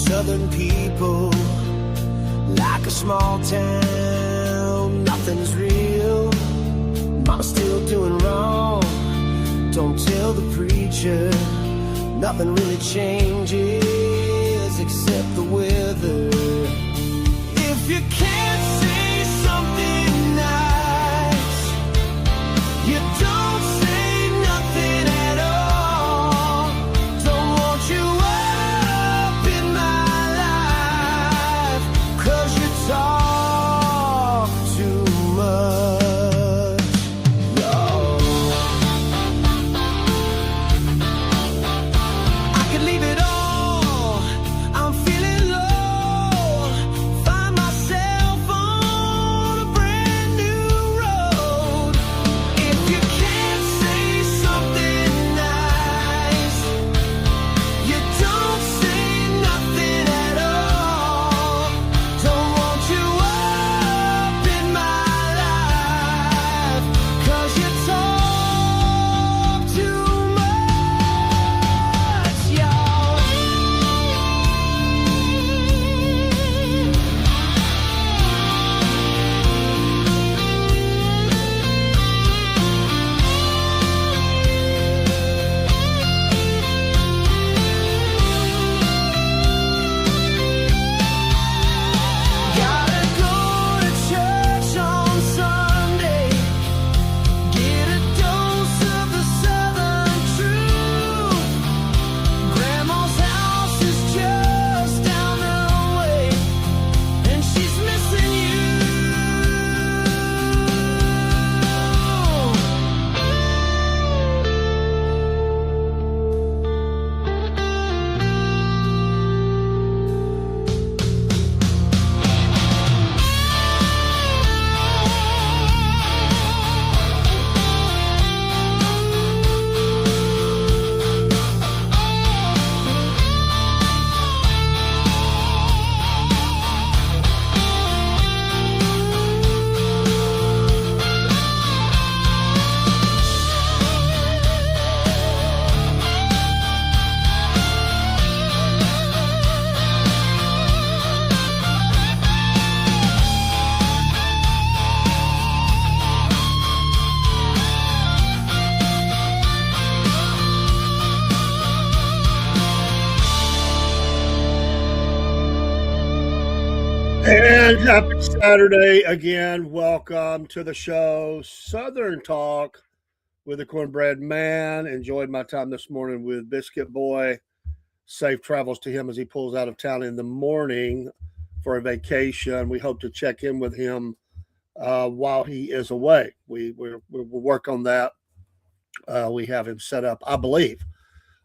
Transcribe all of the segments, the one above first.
Southern people, like a small town, nothing's real. Mama's still doing wrong, don't tell the preacher. Nothing really changes except the weather. If you can't say something nice, you don't say nothing at all. Don't want you up in my life, 'cause you talk too much. I could leave it all, I'm feeling low. Find myself on a brand new road. If you can't say something nice, you don't say nothing at all. Don't want you up in my life, 'cause you talk too much, y'all. Gotta go to church on Sunday, get a dose of the Southern truth. Grandma's house is just down the way, and she's missing you. And happy Saturday again. Welcome to the show, Southern Talk with the Cornbread Man. Enjoyed my time this morning with Biscuit Boy. Safe travels to him as he pulls out of town in the morning for a vacation. We hope to check in with him while he is away. We'll work on that. We have him set up, I believe.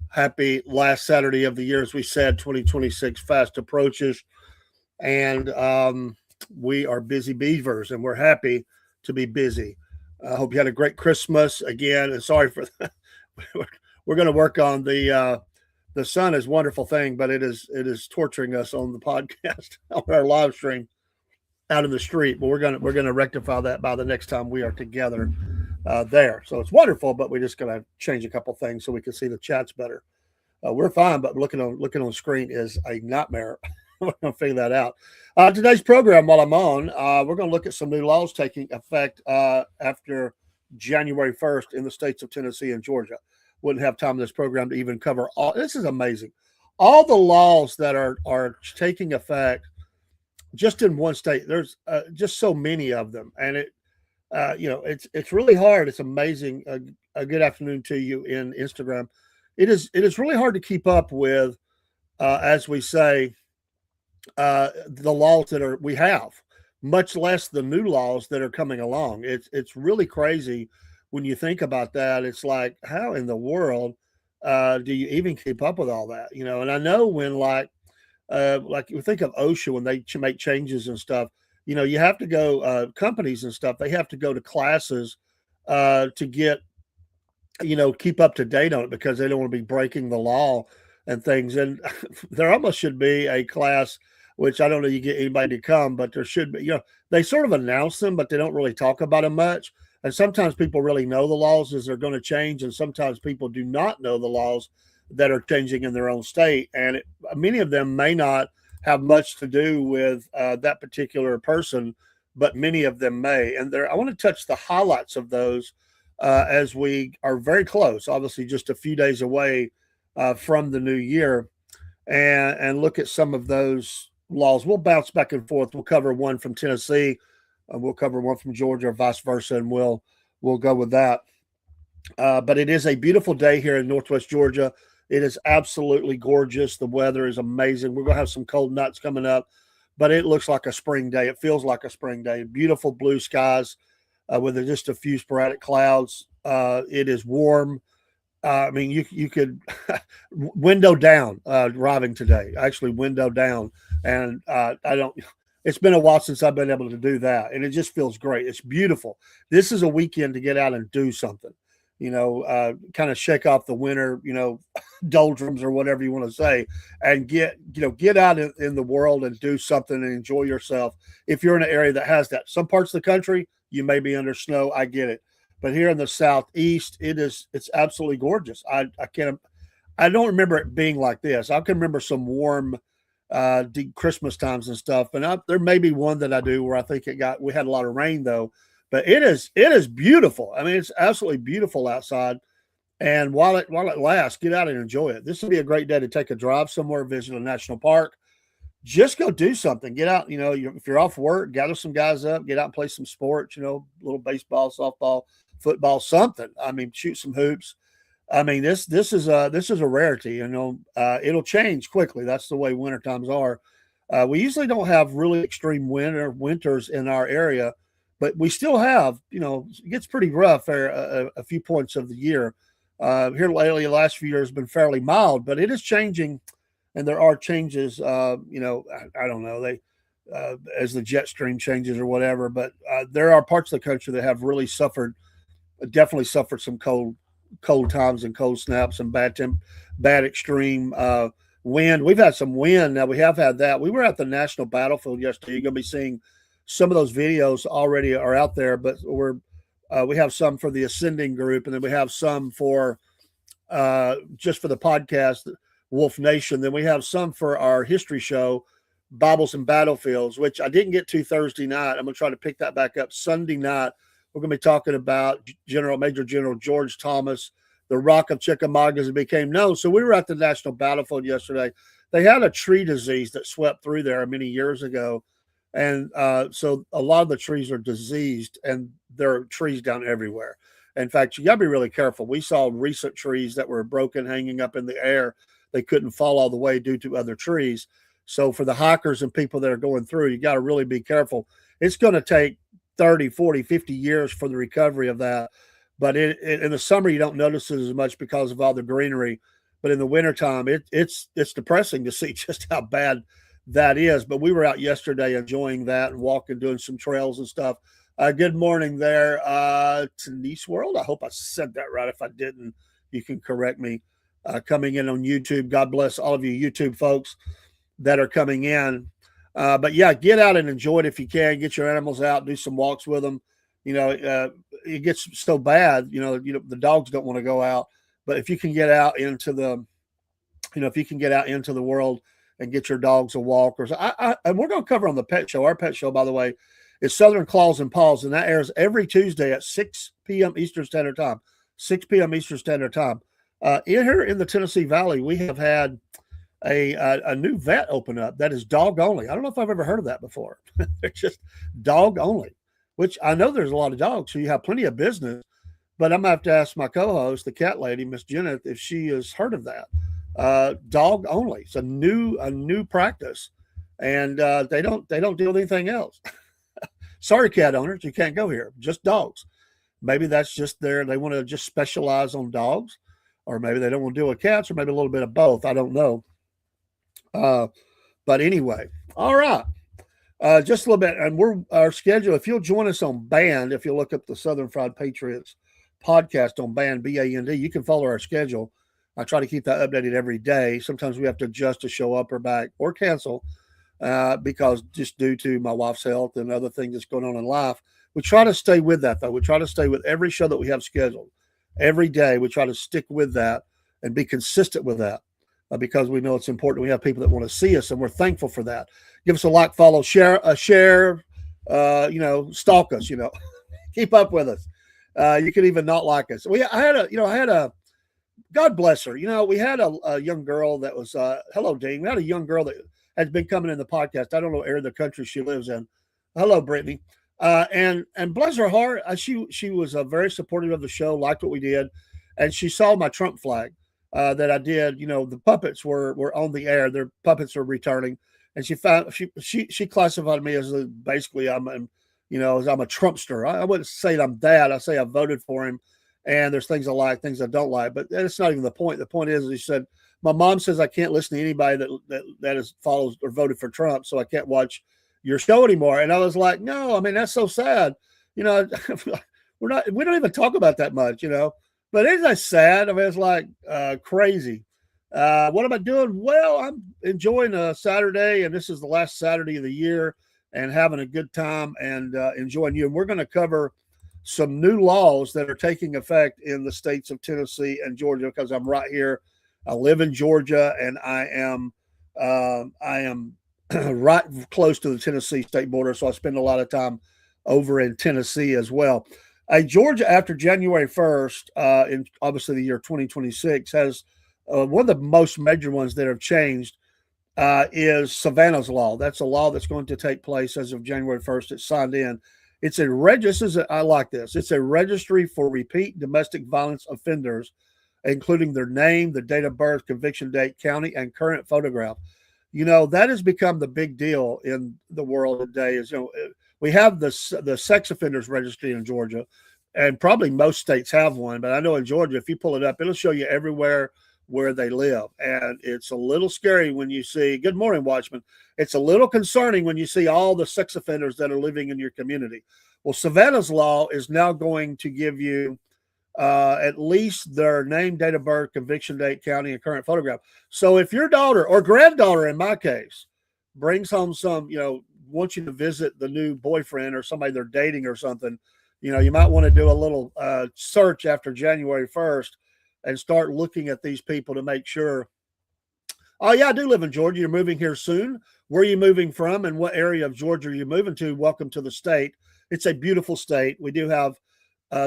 Happy last Saturday of the year, as we said. 2026 fast approaches. And we are busy beavers, and we're happy to be busy. I hope you had a great Christmas again. And sorry for that. We're going to work on the sun is a wonderful thing, but it is torturing us on the podcast on our live stream out in the street. But we're gonna rectify that by the next time we are together there. So it's wonderful, but we're just gonna change a couple things so we can see the chats better. We're fine, but looking on the screen is a nightmare. We're going to figure that out. Today's program, while I'm on, we're going to look at some new laws taking effect after January 1st in the states of Tennessee and Georgia. Wouldn't have time in this program to even cover all. This is amazing. All the laws that are taking effect just in one state. There's just so many of them, and it's really hard. It's amazing. A good afternoon to you in Instagram. It is really hard to keep up with, as we say, the laws that we have, much less the new laws that are coming along. It's really crazy when you think about that. It's like, how in the world do you even keep up with all that? And I know when like you think of OSHA, when they make changes and stuff, you have to go, companies and stuff, they have to go to classes to get, keep up to date on it, because they don't want to be breaking the law and things. And there almost should be a class, which I don't know you get anybody to come, but there should be, they sort of announce them, but they don't really talk about them much. And sometimes people really know the laws as they're going to change, and sometimes people do not know the laws that are changing in their own state. And many of them may not have much to do with that particular person, but many of them may. And I want to touch the highlights of those as we are very close, obviously just a few days away from the new year, and look at some of those laws. We'll bounce back and forth. We'll cover one from Tennessee, we'll cover one from Georgia, or vice versa, and we'll go with that. But it is a beautiful day here in Northwest Georgia. It is absolutely gorgeous. The weather is amazing. We're going to have some cold nights coming up, but it looks like a spring day. It feels like a spring day. Beautiful blue skies with just a few sporadic clouds. It is warm. I mean, you could window down driving today, actually window down. And it's been a while since I've been able to do that. And it just feels great. It's beautiful. This is a weekend to get out and do something, kind of shake off the winter, doldrums or whatever you want to say, and get out in the world and do something and enjoy yourself. If you're in an area that has that, some parts of the country, you may be under snow. I get it. But here in the Southeast, it's absolutely gorgeous. I don't remember it being like this. I can remember some warm deep Christmas times and stuff. And there may be one that I do where I think we had a lot of rain though, but it is beautiful. I mean, it's absolutely beautiful outside. And while it lasts, get out and enjoy it. This would be a great day to take a drive somewhere, visit a national park. Just go do something. Get out, if you're off work, gather some guys up, get out and play some sports, little baseball, softball, football, something. I mean, shoot some hoops. I mean, this is a rarity. It'll change quickly. That's the way winter times are. We usually don't have really extreme winters in our area, but we still have. It gets pretty rough there a few points of the year. Here lately, the last few years have been fairly mild, but it is changing, and there are changes. I don't know as the jet stream changes or whatever, but there are parts of the country that have really definitely suffered some cold times and cold snaps and bad extreme wind. We've had some wind. Now we have had that. We were at the National Battlefield yesterday. You're going to be seeing some of those videos already are out there, but we have some for the Ascending group, and then we have some for just for the podcast, Wolf Nation. Then we have some for our history show, Bibles and Battlefields, which I didn't get to Thursday night. I'm going to try to pick that back up Sunday night. We're going to be talking about Major General George Thomas, the Rock of Chickamauga as it became known. So we were at the National Battlefield yesterday. They had a tree disease that swept through there many years ago. And so a lot of the trees are diseased, and there are trees down everywhere. In fact, you got to be really careful. We saw recent trees that were broken, hanging up in the air. They couldn't fall all the way due to other trees. So for the hikers and people that are going through, you got to really be careful. It's going to take 30, 40, 50 years for the recovery of that. But in the summer, you don't notice it as much because of all the greenery. But in the wintertime, it's depressing to see just how bad that is. But we were out yesterday enjoying that and walking, doing some trails and stuff. Good morning there, Denise World. I hope I said that right. If I didn't, you can correct me. Coming in on YouTube. God bless all of you YouTube folks that are coming in. But yeah, get out and enjoy it if you can. Get your animals out, do some walks with them. It gets so bad. The dogs don't want to go out, but if you can get out into the, world and get your dogs a walk, and we're going to cover on the pet show. Our pet show, by the way, is Southern Claws and Paws, and that airs every Tuesday at 6 p.m. Eastern Standard Time. 6 p.m. Eastern Standard Time. Here in the Tennessee Valley, we have had a new vet open up that is dog only. I don't know if I've ever heard of that before. It's just dog only, which I know there's a lot of dogs, so you have plenty of business. But I'm gonna have to ask my co-host, the cat lady, Miss Jenna, if she has heard of that. Dog only. It's a new practice, and they don't deal with anything else. Sorry, cat owners, you can't go here. Just dogs. Maybe that's just they want to just specialize on dogs, or maybe they don't want to deal with cats, or maybe a little bit of both. I don't know. But anyway, all right. Just a little bit, and our schedule. If you'll join us on Band, if you look up the Southern Fried Patriots podcast on Band, BAND, you can follow our schedule. I try to keep that updated every day. Sometimes we have to adjust to show up or back or cancel because just due to my wife's health and other things that's going on in life. We try to stay with that, though. We try to stay with every show that we have scheduled. Every day, we try to stick with that and be consistent with that. because we know it's important. We have people that want to see us, and we're thankful for that. Give us a like, follow, share, stalk us, keep up with us. You can even not like us. I had a God bless her. We had a young girl that was, hello, Dean. We had a young girl that has been coming in the podcast. I don't know area of the country she lives in. Hello, Brittany. And bless her heart, she was very supportive of the show, liked what we did, and she saw my Trump flag that I did. The puppets were on the air; their puppets are returning, and she classified me as basically I'm a Trumpster. I wouldn't say I'm that. I say I voted for him, and there's things I like, things I don't like, but that's not even the point. The point is, he said my mom says I can't listen to anybody that is follows or voted for Trump, so I can't watch your show anymore. And I was like, no, I mean, that's so sad. We don't even talk about that much, but isn't that sad? I mean, it's like crazy. What am I doing? Well, I'm enjoying a Saturday, and this is the last Saturday of the year, and having a good time and enjoying you. And we're going to cover some new laws that are taking effect in the states of Tennessee and Georgia, because I'm right here. I live in Georgia, and I am right close to the Tennessee state border, so I spend a lot of time over in Tennessee as well. Georgia, after January 1st, in obviously the year 2026, has one of the most major ones that have changed is Savannah's Law. That's a law that's going to take place as of January 1st. It's signed in. It's a register. I like this. It's a registry for repeat domestic violence offenders, including their name, the date of birth, conviction date, county, and current photograph. That has become the big deal in the world today. We have the sex offenders registry in Georgia, and probably most states have one. But I know in Georgia, if you pull it up, it'll show you everywhere where they live. And it's a little scary when you see, good morning, Watchman. It's a little concerning when you see all the sex offenders that are living in your community. Well, Savannah's Law is now going to give you at least their name, date of birth, conviction date, county, and current photograph. So if your daughter or granddaughter, in my case, brings home some, wants you to visit the new boyfriend or somebody they're dating or something, you might want to do a little search after January 1st and start looking at these people to make sure. Oh, yeah, I do live in Georgia. You're moving here soon. Where are you moving from, and what area of Georgia are you moving to? Welcome to the state. It's a beautiful state. We do have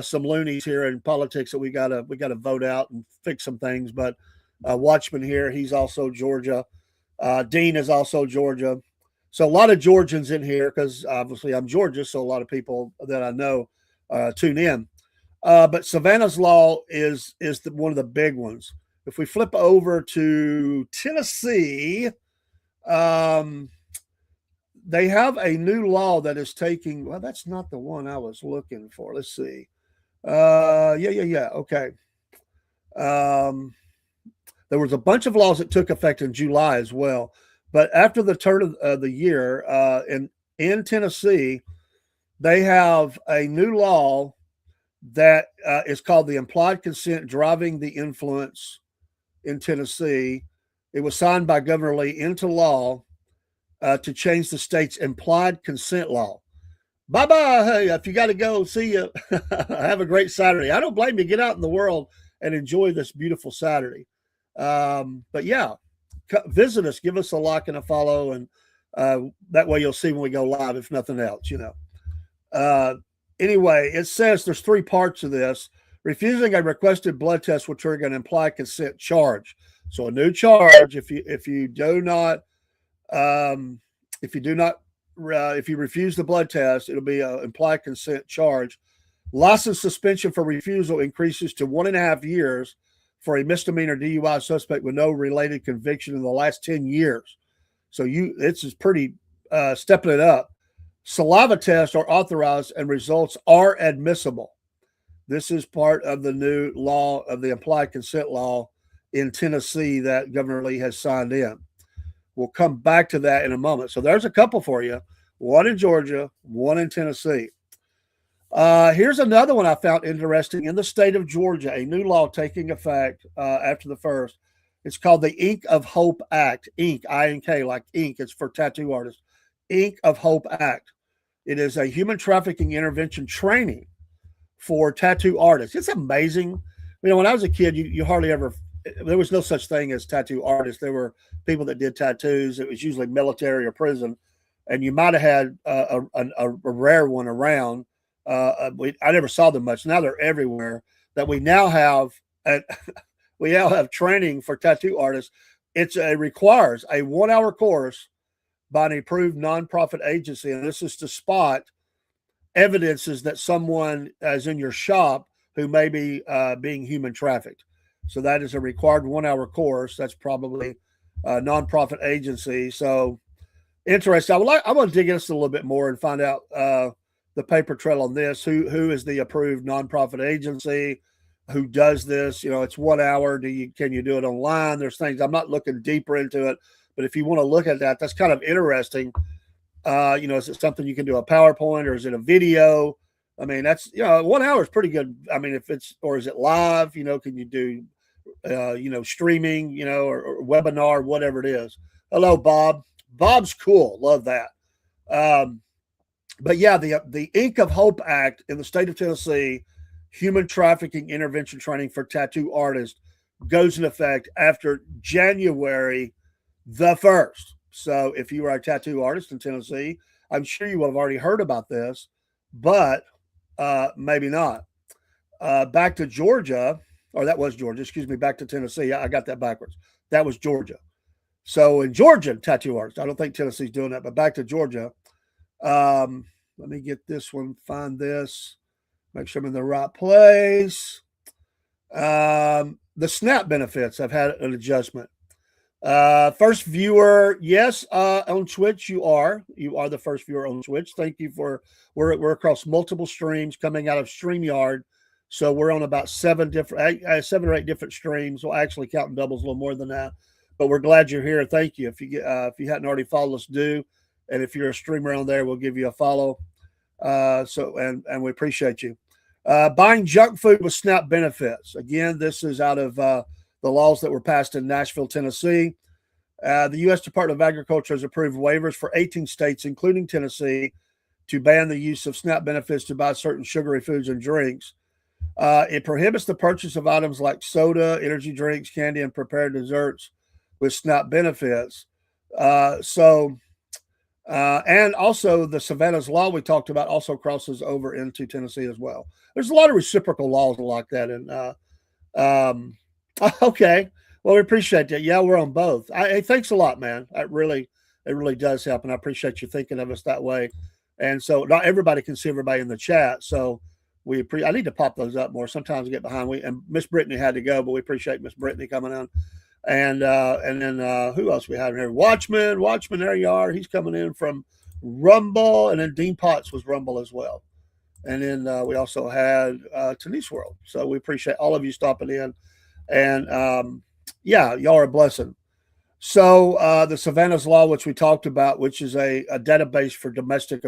some loonies here in politics that we gotta vote out and fix some things. But Watchman here, he's also Georgia. Dean is also Georgia. So a lot of Georgians in here because obviously I'm Georgia, so a lot of people that I know tune in. But Savannah's Law is one of the big ones. If we flip over to Tennessee, they have a new law that is taking. Well, that's not the one I was looking for. Let's see. Yeah. Okay. There was a bunch of laws that took effect in July as well. But after the turn of the year, in Tennessee, they have a new law that is called the Implied Consent Driving the Influence in Tennessee. It was signed by Governor Lee into law to change the state's implied consent law. Bye-bye. Hey, if you got to go, see you. Have a great Saturday. I don't blame you. Get out in the world and enjoy this beautiful Saturday. But yeah, visit us, give us a like and a follow, and that way you'll see when we go live, if nothing else, Anyway, it says there's three parts of this. Refusing a requested blood test will trigger an implied consent charge. So a new charge if you refuse the blood test, it'll be an implied consent charge. License suspension for refusal increases to 1.5 years for a misdemeanor DUI suspect with no related conviction in the last 10 years. So it's pretty stepping it up. Saliva tests are authorized and results are admissible. This is part of the new law of the implied consent law in Tennessee that Governor Lee has signed in. We'll come back to that in a moment. So there's a couple for you. One in Georgia, one in Tennessee. Here's another one I found interesting. In the state of Georgia, a new law taking effect after the first. It's called the Ink of Hope Act. Ink, I-N-K, like ink. It's for tattoo artists. Ink of Hope Act. It is a human trafficking intervention training for tattoo artists. It's amazing. When I was a kid, you hardly ever there was no such thing as tattoo artists. There were people that did tattoos. It was usually military or prison, and you might have had a rare one around. I never saw them much. Now they're everywhere. That we now have, we now have training for tattoo artists. It requires a 1 hour course by an approved nonprofit agency, and this is to spot evidences that someone is in your shop who may be being human trafficked. So that is a required 1 hour course. That's probably a nonprofit agency. So interesting. I want to dig into this a little bit more and find out the paper trail on this. Who is the approved nonprofit agency? Who does this? You know, it's 1 hour. Can you do it online? There's things I'm not looking deeper into it, but if you want to look at that, that's kind of interesting. You know, is it something you can do a PowerPoint or is it a video? I mean, that's, 1 hour is pretty good. I mean, or is it live? You know, can you do, streaming, or webinar, whatever it is. Hello, Bob. Bob's cool. Love that. But yeah, the Ink of Hope Act in the state of Tennessee, human trafficking intervention training for tattoo artists, goes in effect after January the 1st. So if you are a tattoo artist in Tennessee, I'm sure you will have already heard about this, but maybe not. Back to Georgia, or that was Georgia, excuse me, back to Tennessee. I got that backwards. That was Georgia. So in Georgia, tattoo artists, I don't think Tennessee's doing that, but back to Georgia. Let me get this one, find this, make sure I'm in the right place. The SNAP benefits have had an adjustment. First viewer, yes, on Twitch, you are the first viewer on Twitch. Thank you we're across multiple streams coming out of StreamYard. So we're on about 7 or 8 different streams. Well, actually counting doubles a little more than that, but we're glad you're here. Thank you. If you hadn't already followed us, do. And if you're a streamer on there, we'll give you a follow. And we appreciate you. Buying junk food with SNAP benefits. Again, this is out of, the laws that were passed in Nashville, Tennessee. The U.S. Department of Agriculture has approved waivers for 18 states, including Tennessee, to ban the use of SNAP benefits to buy certain sugary foods and drinks. It prohibits the purchase of items like soda, energy drinks, candy, and prepared desserts with SNAP benefits. And also the Savannah's Law we talked about also crosses over into Tennessee as well. There's a lot of reciprocal laws like that. And okay. Well, we appreciate that. Yeah, we're on both. Hey, thanks a lot, man. It really does help, and I appreciate you thinking of us that way. And so, not everybody can see everybody in the chat, so I need to pop those up more. Sometimes I get behind. And Miss Brittany had to go, but we appreciate Miss Brittany coming on. And then who else we have in here? Watchman, there you are. He's coming in from Rumble, and then Dean Potts was Rumble as well. And then we also had Tennis World. So we appreciate all of you stopping in. And y'all are a blessing. So the Savannah's Law, which we talked about, which is a database for domestic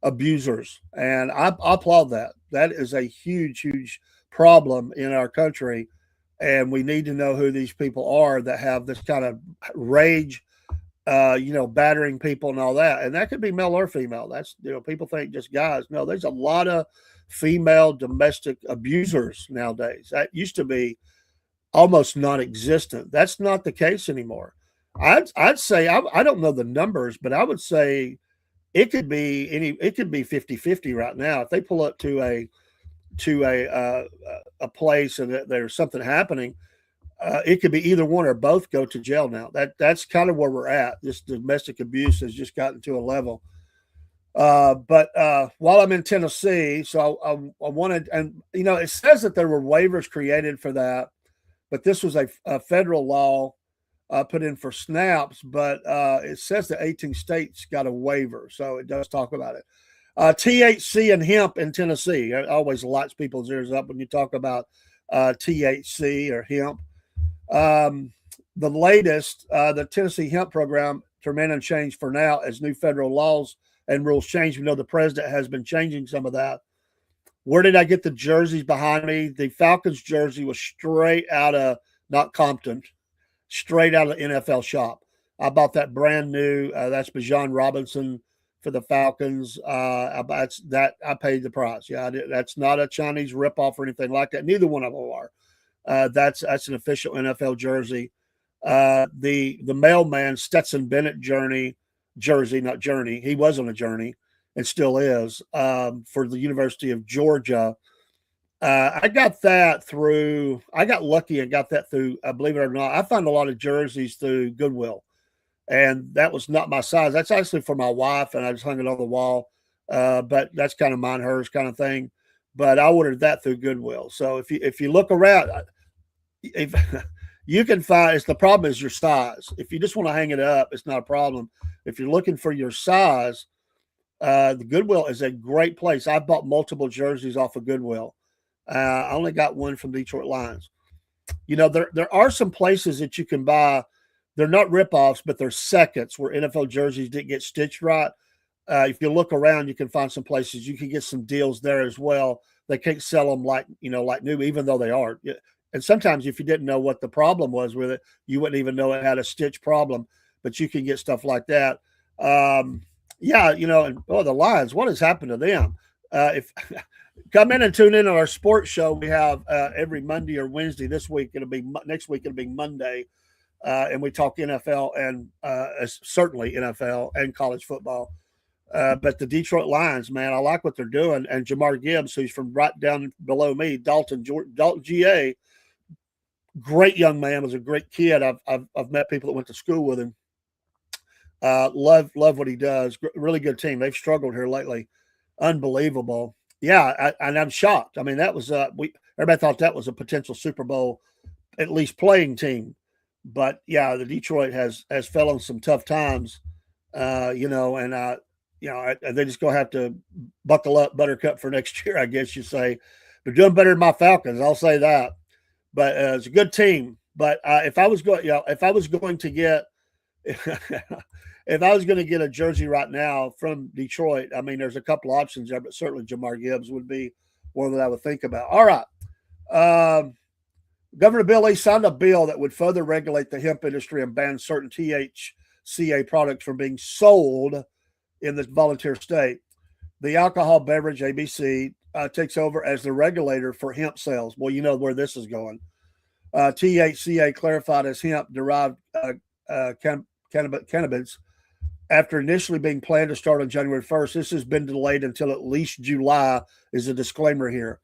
abusers. And I applaud that. That is a huge, huge problem in our country. And we need to know who these people are that have this kind of rage, battering people and all that. And that could be male or female. That's, people think just guys. No, there's a lot of female domestic abusers nowadays. That used to be almost non-existent. That's not the case anymore. I'd say, I don't know the numbers, but I would say it could be 50-50 right now. If they pull up to a place and there's something happening, it could be either one or both go to jail now. That's kind of where we're at. This domestic abuse has just gotten to a level. But while I'm in Tennessee, so I wanted, and it says that there were waivers created for that, but this was a federal law put in for snaps, but it says that 18 states got a waiver, so it does talk about it. THC and hemp in Tennessee. It always lights people's ears up when you talk about THC or hemp. The latest, the Tennessee hemp program to remain unchanged for now as new federal laws and rules change. We know the president has been changing some of that. Where did I get the jerseys behind me? The Falcons jersey was straight out of, not Compton, straight out of the NFL shop. I bought that brand new. That's Bijan Robinson for the Falcons. I paid the price. Yeah, I did. That's not a Chinese ripoff or anything like that. Neither one of them are. That's an official NFL jersey. The mailman Stetson Bennett jersey, not journey. He was on a journey and still is, for the University of Georgia. I got that through. I got lucky and got that through. Believe it or not, I found a lot of jerseys through Goodwill, and that was not my size. That's actually for my wife, and I just hung it on the wall. But that's kind of mine, hers kind of thing. But I ordered that through Goodwill. So if you look around, if you can find, it's the problem is your size. If you just want to hang it up, it's not a problem. If you're looking for your size, the Goodwill is a great place. I bought multiple jerseys off of Goodwill. I only got one from Detroit Lions. There are some places that you can buy. They're not ripoffs, but they're seconds where NFL jerseys didn't get stitched right. If you look around, you can find some places you can get some deals there as well. They can't sell them like new, even though they are. And sometimes if you didn't know what the problem was with it, you wouldn't even know it had a stitch problem. But you can get stuff like that. And the Lions, what has happened to them? If come in and tune in on our sports show, we have every Monday or Wednesday. Next week it'll be Monday, and we talk NFL and certainly NFL and college football. But the Detroit Lions, man, I like what they're doing. And Jamar Gibbs, who's from right down below me, Dalton, GA, great young man, was a great kid. I've met people that went to school with him. Love what he does. Really good team. They've struggled here lately. Unbelievable. Yeah, and I'm shocked. I mean, that was everybody thought that was a potential Super Bowl at least playing team, but yeah, the Detroit has fell on some tough times, and they just gonna have to buckle up, Buttercup, for next year, I guess you say. They're doing better than my Falcons, I'll say that. But it's a good team. But if I was going to get if I was going to get a jersey right now from Detroit, I mean, there's a couple options there, but certainly Jamar Gibbs would be one that I would think about. All right. Governor Bill Lee signed a bill that would further regulate the hemp industry and ban certain THCA products from being sold in the volunteer state. The Alcohol Beverage ABC takes over as the regulator for hemp sales. Well, you know where this is going. THCA, clarified as hemp-derived cannabis, after initially being planned to start on January 1st. This has been delayed until at least July, is a disclaimer here.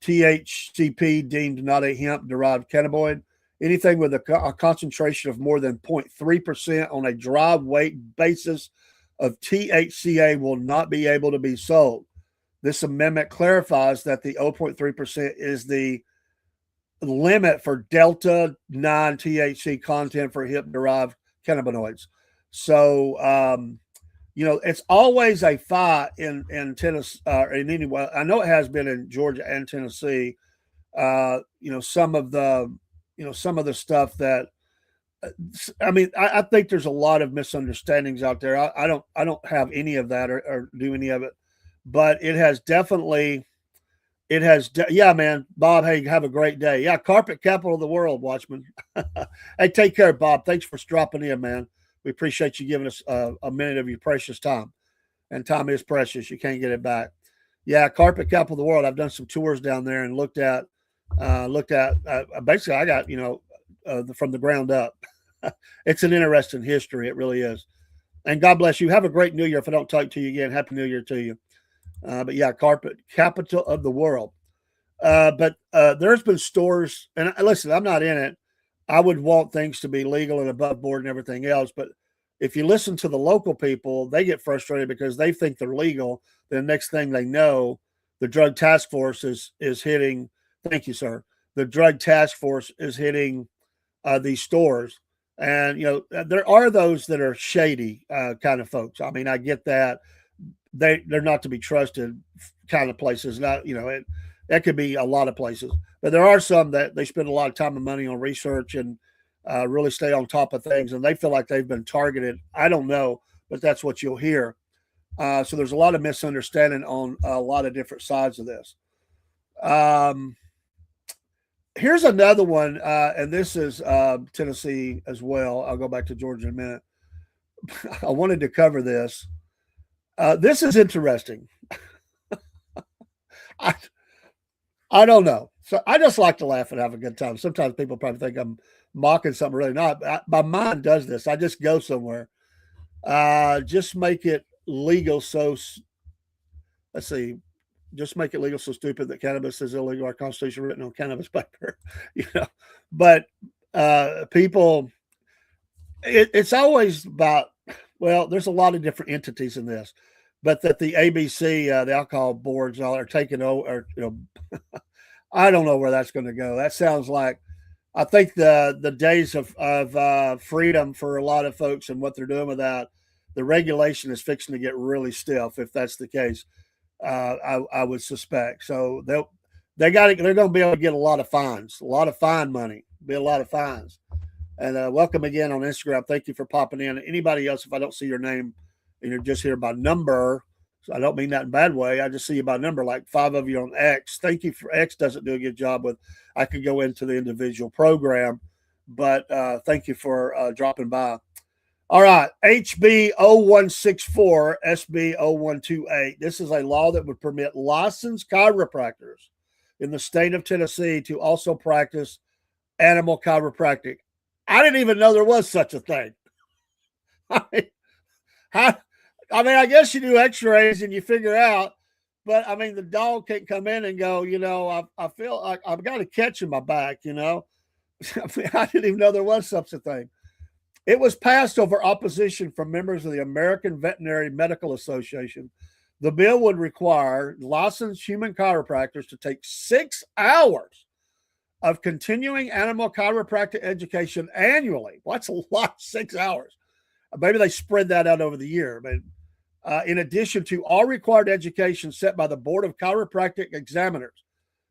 THCP deemed not a hemp-derived cannabinoid. Anything with a concentration of more than 0.3% on a dry weight basis of THCA will not be able to be sold. This amendment clarifies that the 0.3% is the limit for Delta 9 THC content for hemp-derived cannabinoids. So, it's always a fight in Tennessee, in anyway. I know it has been in Georgia and Tennessee. Some of the stuff that, I think there's a lot of misunderstandings out there. I don't have any of that or do any of it, but it has definitely. Yeah, man. Bob, hey, have a great day. Yeah, carpet capital of the world, Watchman. Hey, take care, Bob. Thanks for dropping in, man. We appreciate you giving us a minute of your precious time. And time is precious. You can't get it back. Yeah, carpet capital of the world. I've done some tours down there and looked at basically I got, from the ground up. It's an interesting history. It really is. And God bless you. Have a great New Year. If I don't talk to you again, Happy New Year to you. But yeah, carpet capital of the world. But there's been stores, and listen, I'm not in it. I would want things to be legal and above board and everything else. But if you listen to the local people, they get frustrated because they think they're legal. The next thing they know, the drug task force is hitting. Thank you, sir. The drug task force is hitting these stores. And, there are those that are shady kind of folks. I mean, I get that. They're not to be trusted kind of places. Not, that could be a lot of places, but there are some that they spend a lot of time and money on research and really stay on top of things, and they feel like they've been targeted. I don't know, but that's what you'll hear. So there's a lot of misunderstanding on a lot of different sides of this. Here's another one, and this is Tennessee as well. I'll go back to Georgia in a minute. I wanted to cover this. This is interesting. I don't know. So I just like to laugh and have a good time. Sometimes people probably think I'm mocking something, really not. My mind does this. I just go somewhere. Just make it legal. Let's see. Just make it legal so stupid that cannabis is illegal. Our Constitution written on cannabis paper, you know. But people, it's always about. Well, there's a lot of different entities in this, but that the ABC, the alcohol boards, all are taking over. Or, I don't know where that's going to go. That sounds like I think the days of freedom for a lot of folks and what they're doing with that, the regulation is fixing to get really stiff if that's the case. I would suspect. So they're going to be able to get a lot of fine money, be a lot of fines. And welcome again on Instagram. Thank you for popping in. Anybody else, if I don't see your name and you're just here by number, so I don't mean that in a bad way. I just see you by number, like 5 of you on X. Thank you for X. Doesn't do a good job with. I could go into the individual program, but thank you for dropping by. All right, HB 0164, SB 0128. This is a law that would permit licensed chiropractors in the state of Tennessee to also practice animal chiropractic. I didn't even know there was such a thing. I mean, I guess you do x-rays and you figure out, but I mean, the dog can't come in and go, I feel like I've got a catch in my back, I mean, I didn't even know there was such a thing. It was passed over opposition from members of the American Veterinary Medical Association. The bill would require licensed human chiropractors to take 6 hours of continuing animal chiropractic education annually. Well, that's a lot, 6 hours. Maybe they spread that out over the year. But in addition to all required education set by the Board of Chiropractic Examiners,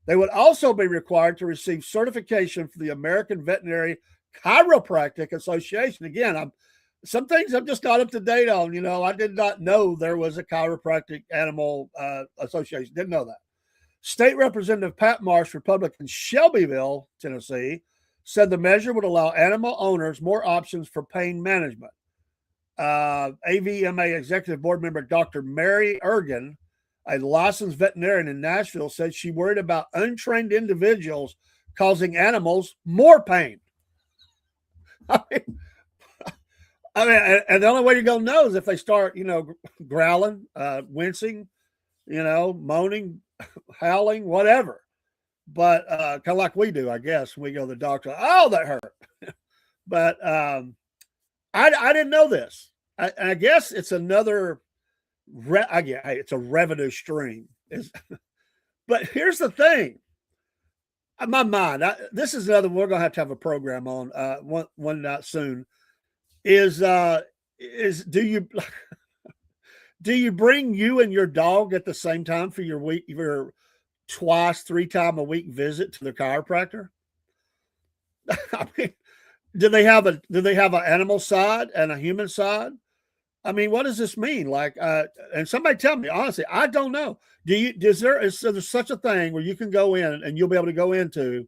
they would also be required to receive certification from the American Veterinary Chiropractic Association. Again, some things I'm just not up to date on. I did not know there was a chiropractic animal association. Didn't know that. State Representative Pat Marsh, Republican, Shelbyville, Tennessee, said the measure would allow animal owners more options for pain management. AVMA Executive Board member Dr. Mary Ergen, a licensed veterinarian in Nashville, said she worried about untrained individuals causing animals more pain. I mean, and the only way you're going to know is if they start, growling, wincing, moaning, howling, whatever. But kind of like we do, I guess, when we go to the doctor. Oh, that hurt. But I didn't know this. I guess it's another. It's a revenue stream. But here's the thing. My mind. This is another. We're going to have a program on one night soon. Is do you do you bring you and your dog at the same time for your twice, 3 time a week visit to the chiropractor? I mean, do they have an animal side and a human side? I mean, what does this mean? Like, and somebody tell me honestly, I don't know. Is there such a thing where you can go in and you'll be able to go into,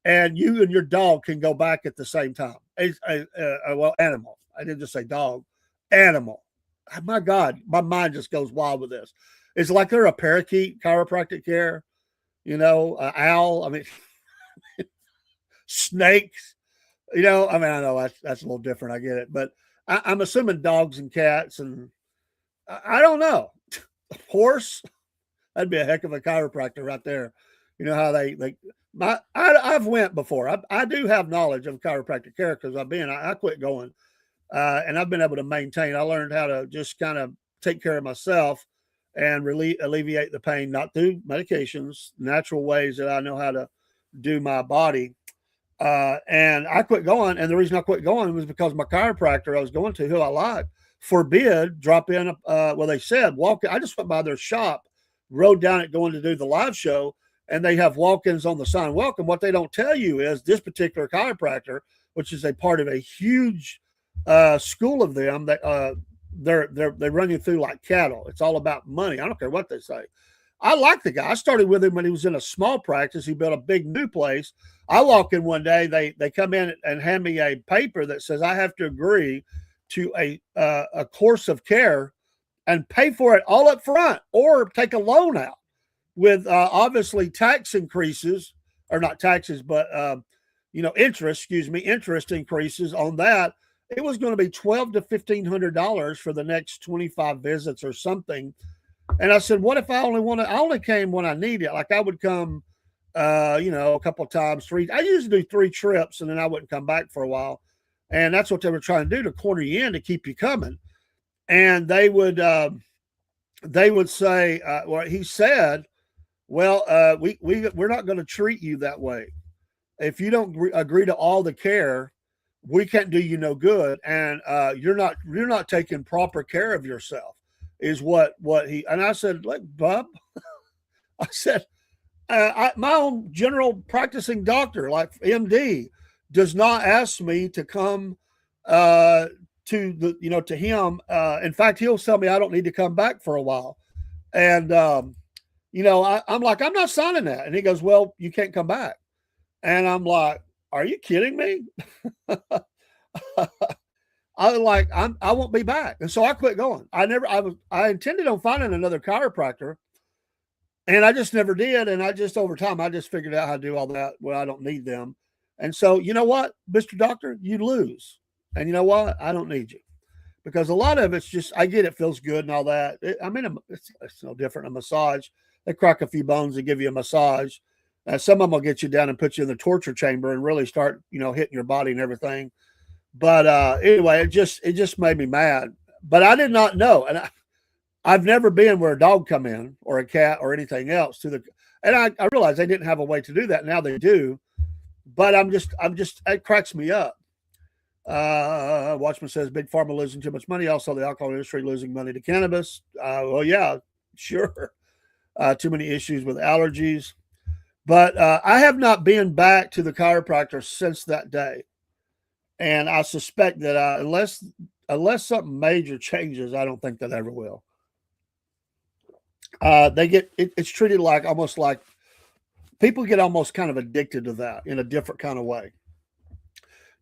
and you and your dog can go back at the same time? Well, animal. I didn't just say dog. Animal. My God, my mind just goes wild with this. It's like they're a parakeet chiropractic care, owl. I mean, snakes. I mean, I know that's a little different. I get it, but I'm assuming dogs and cats, and I don't know. Horse, that'd be a heck of a chiropractor right there. You know how I've went before. I do have knowledge of chiropractic care because I quit going, and I've been able to maintain. I learned how to just kind of take care of myself and alleviate the pain, not through medications, natural ways that I know how to do my body. And I quit going. And the reason I quit going was because my chiropractor I was going to, who I like, forbid drop in. They said walk. I just went by their shop, rode down it going to do the live show, and they have walk-ins on the sign. Welcome. What they don't tell you is this particular chiropractor, which is a part of a huge school of them that they run you through like cattle. It's all about money. I don't care what they say. I like the guy. I started with him when he was in a small practice. He built a big new place. I walk in one day. They come in and hand me a paper that says I have to agree to a course of care and pay for it all up front or take a loan out. with obviously tax increases, or not taxes, but interest. Excuse me, interest increases on that. It was going to be $1,200 to $1,500 for the next 25 visits or something. And I said, what if I only want to? I only came when I need it. Like I would come, a couple of times, three. I usually do 3 trips, and then I wouldn't come back for a while. And that's what they were trying to do, to corner you in, to keep you coming. And they would say, well, he said, well, we're not going to treat you that way. If you don't agree to all the care, we can't do you no good, and you're not taking proper care of yourself, is what he. And I said, look, Bob, I said, my own general practicing doctor, like MD, does not ask me to come to him. In fact, he'll tell me I don't need to come back for a while, and I'm like, I'm not signing that. And he goes, well, you can't come back. And I'm like, are you kidding me? I won't be back. And so I quit going. I intended on finding another chiropractor, and I just never did. And over time, I just figured out how to do all that. Well, I don't need them. And so, you know what, Mr. Doctor, you lose. And you know what? I don't need you, because a lot of it's just, I get it feels good and all that. It's no different than a massage. They crack a few bones and give you a massage. Some of them will get you down and put you in the torture chamber and really start, hitting your body and everything. But anyway, it just made me mad. But I did not know, and I've never been where a dog come in or a cat or anything else and I realized they didn't have a way to do that. Now they do, but I'm just it cracks me up. Watchman says Big Pharma losing too much money. Also, the alcohol industry losing money to cannabis. Well, yeah, sure. Too many issues with allergies. But I have not been back to the chiropractor since that day. And I suspect that unless something major changes, I don't think that ever will. It's treated like, almost like, people get almost kind of addicted to that in a different kind of way.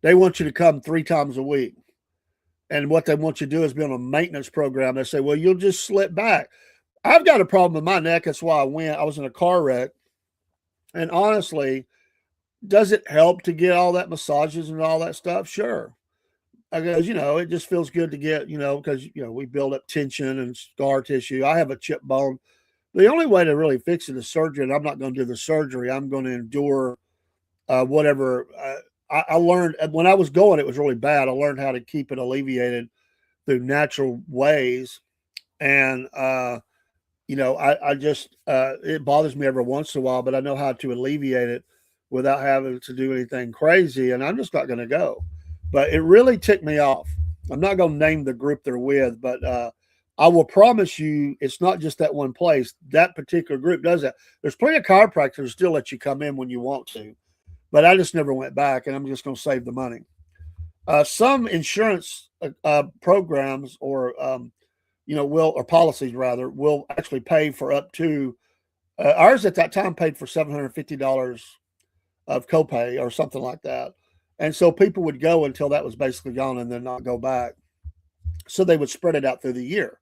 They want you to come 3 times a week. And what they want you to do is be on a maintenance program. They say, well, you'll just slip back. I've got a problem with my neck. That's why I went. I was in a car wreck. And honestly, does it help to get all that massages and all that stuff? Sure. Because, it just feels good to get, because, we build up tension and scar tissue. I have a chip bone. The only way to really fix it is surgery, and I'm not going to do the surgery. I'm going to endure whatever. I learned when I was going, it was really bad. I learned how to keep it alleviated through natural ways. And, I just, it bothers me every once in a while, but I know how to alleviate it without having to do anything crazy. And I'm just not going to go. But it really ticked me off. I'm not going to name the group they're with, but I will promise you it's not just that one place. That particular group does that. There's plenty of chiropractors still let you come in when you want to. But I just never went back, and I'm just going to save the money. Some insurance programs or or policies rather, will actually pay for up to, ours at that time paid for $750 of copay or something like that. And so people would go until that was basically gone and then not go back. So they would spread it out through the year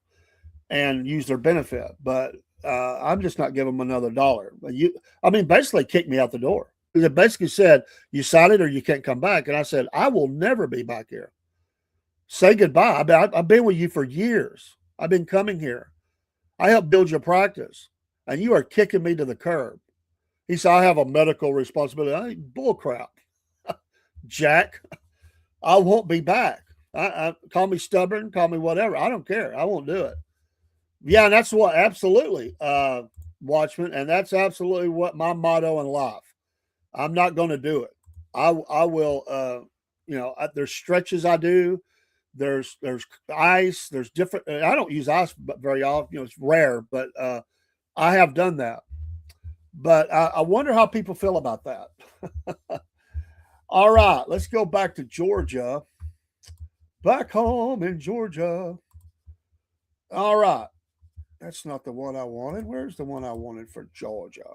and use their benefit. But I'm just not giving them another dollar. Basically kicked me out the door. It basically said, you sign it or you can't come back. And I said, I will never be back here. Say goodbye. I've been with you for years. I've been coming here. I helped build your practice, and you are kicking me to the curb. He said, I have a medical responsibility. Bull crap. Jack, I won't be back. Call me stubborn, call me whatever. I don't care. I won't do it. Yeah, and that's what, absolutely, Watchman, and that's absolutely what my motto in life. I'm not going to do it. I will, there's stretches I do. There's ice. There's different. I don't use ice very often. It's rare, but I have done that. But I wonder how people feel about that. All right, let's go back to Georgia. Back home in Georgia. All right. That's not the one I wanted. Where's the one I wanted for Georgia?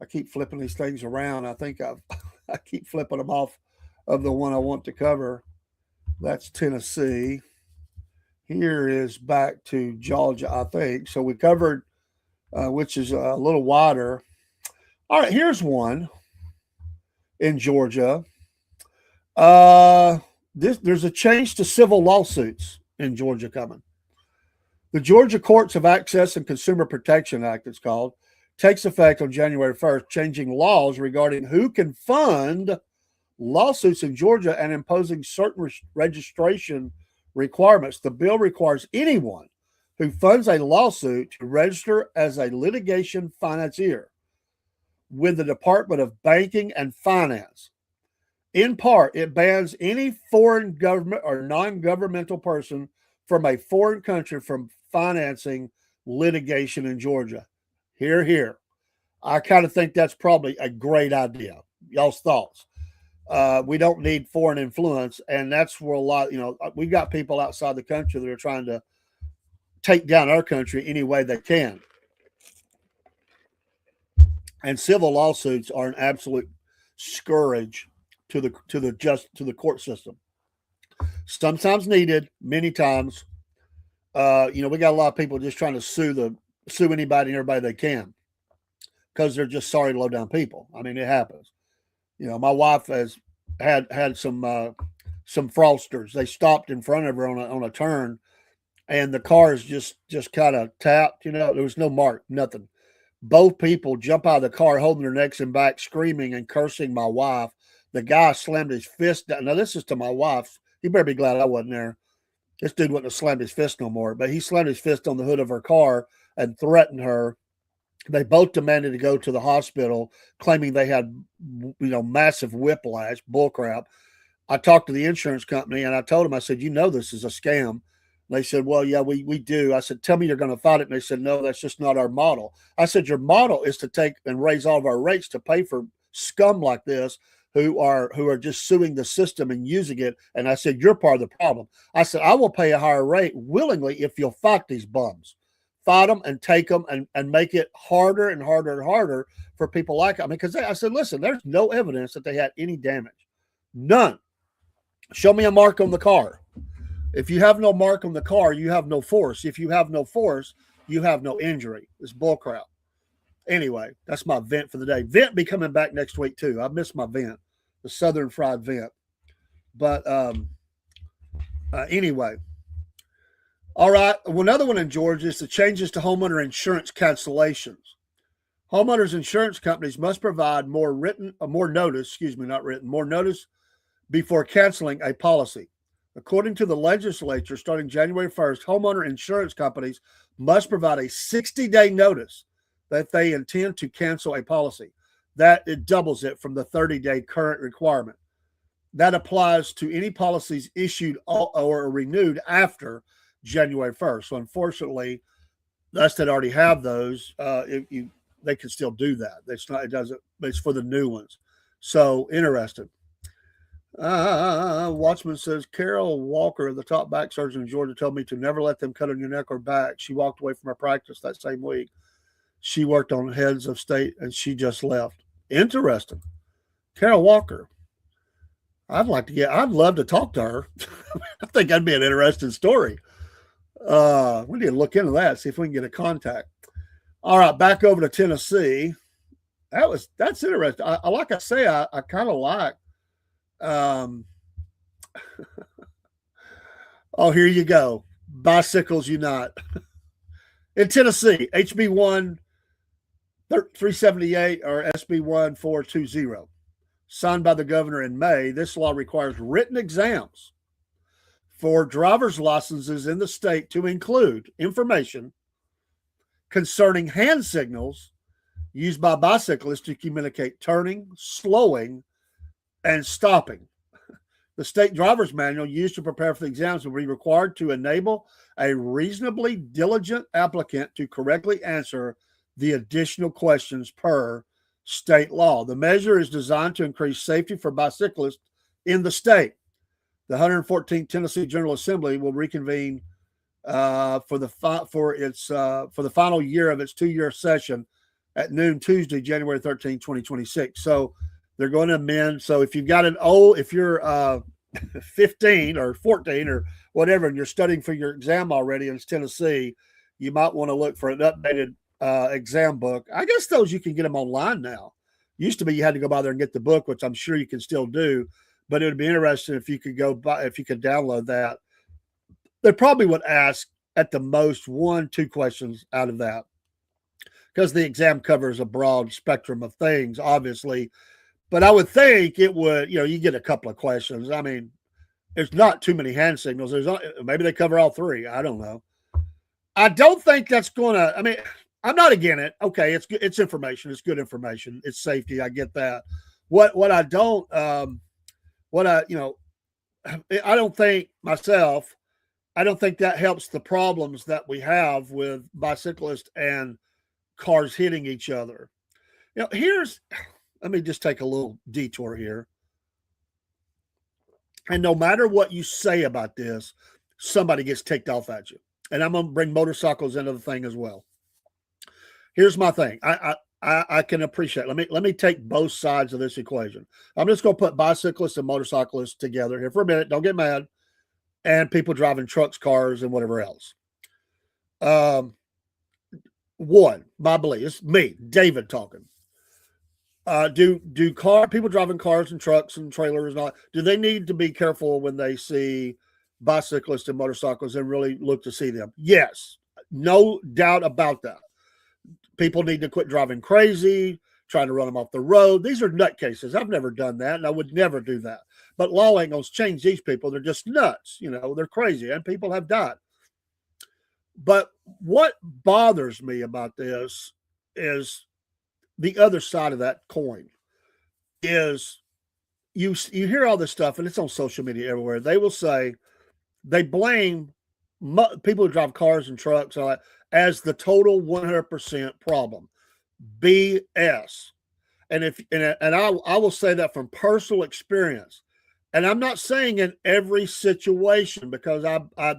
I keep flipping these things around. I think I keep flipping them off of the one I want to cover. That's Tennessee. Here is back to Georgia, I think. So we covered which is a little wider. All right, here's one in Georgia. There's a change to civil lawsuits in Georgia coming. The Georgia Courts of Access and Consumer Protection Act, it's called, takes effect on January 1st, changing laws regarding who can fund lawsuits in Georgia and imposing certain registration requirements. The bill requires anyone who funds a lawsuit to register as a litigation financier with the Department of Banking and Finance. In part, it bans any foreign government or non-governmental person from a foreign country from financing litigation in Georgia. Hear, hear. I kind of think that's probably a great idea. Y'all's thoughts? We don't need foreign influence, and that's where a lot, we've got people outside the country that are trying to take down our country any way they can. And civil lawsuits are an absolute scourge to the court system. Sometimes needed, many times. We got a lot of people just trying to sue anybody and everybody they can because they're just sorry, low down people. I mean, it happens. My wife has had some fraudsters. They stopped in front of her on a turn, and the car is just kind of tapped. There was no mark, nothing. Both people jump out of the car, holding their necks and back, screaming and cursing my wife. The guy slammed his fist down. Now, this is to my wife. He better be glad I wasn't there. This dude wouldn't have slammed his fist no more, but he slammed his fist on the hood of her car and threatened her. They both demanded to go to the hospital, claiming they had, massive whiplash, bullcrap. I talked to the insurance company, and I told them, I said, this is a scam. They said, well, yeah, we do. I said, tell me you're going to fight it. And they said, no, that's just not our model. I said, your model is to take and raise all of our rates to pay for scum like this who are just suing the system and using it. And I said, you're part of the problem. I said, I will pay a higher rate willingly if you'll fight these bums. Fight them and take them and make it harder and harder and harder for people like I mean, because I said, listen, there's no evidence that they had any damage. None. Show me a mark on the car. If you have no mark on the car, you have no force. If you have no force, you have no injury. It's bullcrap. Anyway, that's my vent for the day. Vent be coming back next week too. I miss my vent, the Southern Fried Vent. But anyway. All right. Well, another one in Georgia is the changes to homeowner insurance cancellations. Homeowners insurance companies must provide more notice before canceling a policy. According to the legislature, starting January 1st, homeowner insurance companies must provide a 60-day notice that they intend to cancel a policy. That it doubles it from the 30-day current requirement. That applies to any policies issued or renewed after January 1st. So unfortunately, us that already have those, they can still do that. It's for the new ones. So interesting. Watchman says, Carol Walker, the top back surgeon in Georgia, told me to never let them cut on your neck or back. She walked away from her practice that same week. She worked on heads of state and she just left. Interesting. Carol Walker. I'd love to talk to her. I think that'd be an interesting story. We need to look into that, see if we can get a contact. All right, back over to Tennessee. That's interesting. I kind of like. Oh, here you go. Bicycles Unite. In Tennessee, HB 1378 or SB 1420. Signed by the governor in May, this law requires written exams for driver's licenses in the state to include information concerning hand signals used by bicyclists to communicate turning, slowing, and stopping. The state driver's manual used to prepare for the exams will be required to enable a reasonably diligent applicant to correctly answer the additional questions per state law. The measure is designed to increase safety for bicyclists in the state. The 114th Tennessee General Assembly will reconvene for the final year of its 2-year session at noon Tuesday, January 13, 2026. So they're going to amend. So if you've got if you're 15 or 14 or whatever, and you're studying for your exam already in Tennessee, you might want to look for an updated exam book. I guess those you can get them online now. Used to be you had to go by there and get the book, which I'm sure you can still do. But it would be interesting if you could if you could download that. They probably would ask at the most 1, 2 questions out of that because the exam covers a broad spectrum of things, obviously. But I would think it would, you get a couple of questions. I mean, there's not too many hand signals. Maybe they cover all 3. I don't know. I don't think that's going to. I mean, I'm not against it. Okay, it's information. It's good information. It's safety. I get that. What I don't I don't think myself. I don't think that helps the problems that we have with bicyclists and cars hitting each other. Let me just take a little detour here. And no matter what you say about this, somebody gets ticked off at you. And I'm going to bring motorcycles into the thing as well. Here's my thing. I can appreciate. Let me take both sides of this equation. I'm just going to put bicyclists and motorcyclists together here for a minute. Don't get mad. And people driving trucks, cars, and whatever else. One, my belief, it's me, David, talking. Do people driving cars and trucks and trailers and all, do they need to be careful when they see bicyclists and motorcycles and really look to see them? Yes, no doubt about that. People need to quit driving crazy, trying to run them off the road. These are nutcases. I've never done that, and I would never do that. But law ain't going to change these people. They're just nuts. They're crazy, and people have died. But what bothers me about this is the other side of that coin is you hear all this stuff, and it's on social media everywhere. They will say they blame people who drive cars and trucks as the total 100% problem. BS. And I will say that from personal experience. And I'm not saying in every situation because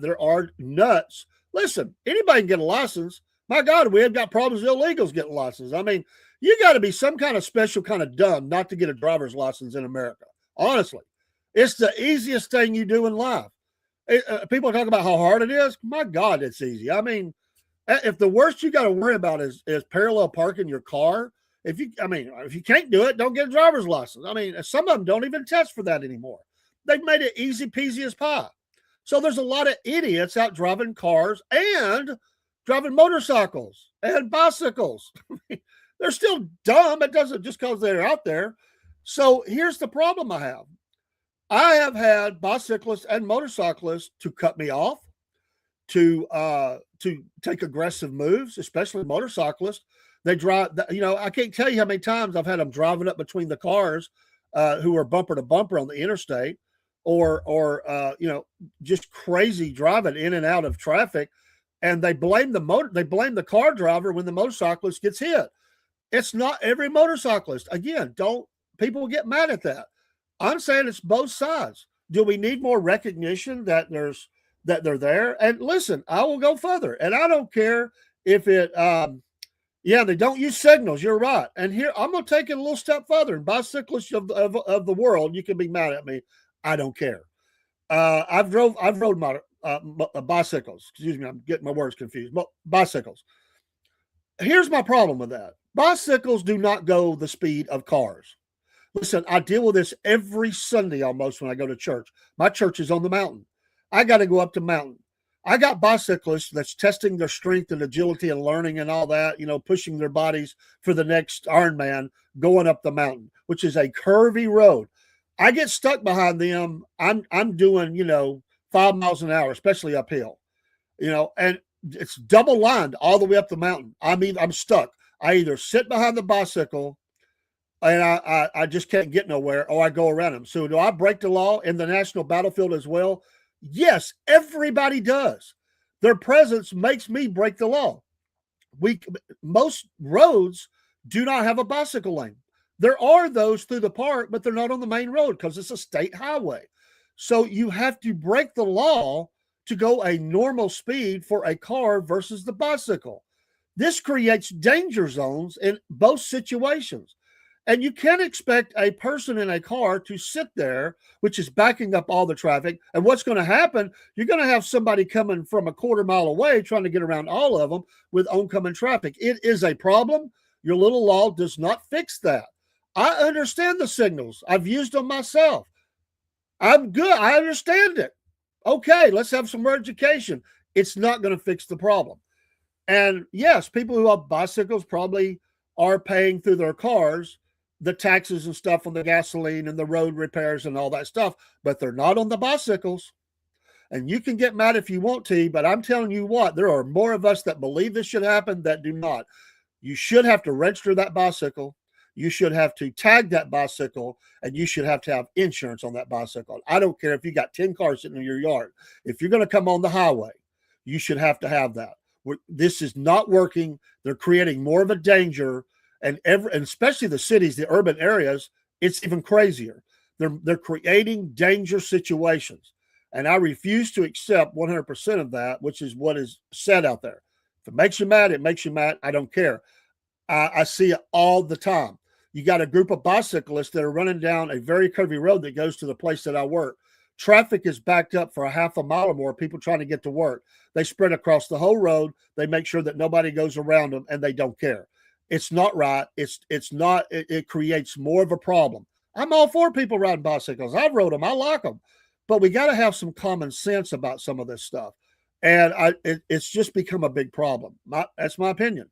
there are nuts. Listen, anybody can get a license. My God, we have got problems with illegals getting license. I mean, you got to be some kind of special kind of dumb not to get a driver's license in America. Honestly, it's the easiest thing you do in life. People talk about how hard it is. My God, it's easy. I mean, if the worst you got to worry about is parallel parking your car, if you can't do it, don't get a driver's license. I mean, some of them don't even test for that anymore. They've made it easy peasy as pie. So there's a lot of idiots out driving cars and driving motorcycles and bicycles. They're still dumb. It doesn't just because they're out there. So here's the problem I have. I have had bicyclists and motorcyclists to cut me off, to take aggressive moves, especially motorcyclists. They drive, I can't tell you how many times I've had them driving up between the cars who are bumper to bumper on the interstate or just crazy driving in and out of traffic. And they blame the car driver when the motorcyclist gets hit. It's not every motorcyclist. Again, people get mad at that. I'm saying it's both sides. Do we need more recognition that they're there? And listen, I will go further. And I don't care if it, they don't use signals. You're right. And here, I'm going to take it a little step further. And bicyclists of the world, you can be mad at me. I don't care. I've rode my bicycles. Excuse me, I'm getting my words confused. But bicycles. Here's my problem with that. Bicycles do not go the speed of cars. Listen, I deal with this every Sunday almost when I go to church. My church is on the mountain. I got to go up the mountain. I got bicyclists that's testing their strength and agility and learning and all that, pushing their bodies for the next Ironman going up the mountain, which is a curvy road. I get stuck behind them. I'm doing, 5 miles an hour, especially uphill, and it's double lined all the way up the mountain. I mean, I'm stuck. I either sit behind the bicycle and I just can't get nowhere, or I go around them. So do I break the law in the national battlefield as well? Yes, everybody does. Their presence makes me break the law. Most roads do not have a bicycle lane. There are those through the park, but they're not on the main road because it's a state highway. So you have to break the law to go a normal speed for a car versus the bicycle. This creates danger zones in both situations. And you can't expect a person in a car to sit there, which is backing up all the traffic. And what's going to happen, you're going to have somebody coming from a quarter mile away trying to get around all of them with oncoming traffic. It is a problem. Your little law does not fix that. I understand the signals. I've used them myself. I'm good. I understand it. Okay, let's have some more education. It's not going to fix the problem. And yes, people who have bicycles probably are paying through their cars the taxes and stuff on the gasoline and the road repairs and all that stuff, but they're not on the bicycles. And you can get mad if you want to, but I'm telling you what, there are more of us that believe this should happen that do not. You should have to register that bicycle. You should have to tag that bicycle, and you should have to have insurance on that bicycle. I don't care if you got 10 cars sitting in your yard. If you're going to come on the highway, you should have to have that. This is not working. They're creating more of a danger, and especially the cities, the urban areas, it's even crazier. They're creating danger situations, and I refuse to accept 100% of that, which is what is said out there. If it makes you mad, it makes you mad. I don't care. I see it all the time. You got a group of bicyclists that are running down a very curvy road that goes to the place that I work. Traffic is backed up for a half a mile or more, people trying to get to work. They spread across the whole road. They make sure that nobody goes around them, and they don't care. It's not right. It creates more of a problem. I'm all for people riding bicycles. I've rode them. I like them. But we got to have some common sense about some of this stuff. And it's just become a big problem. That's my opinion.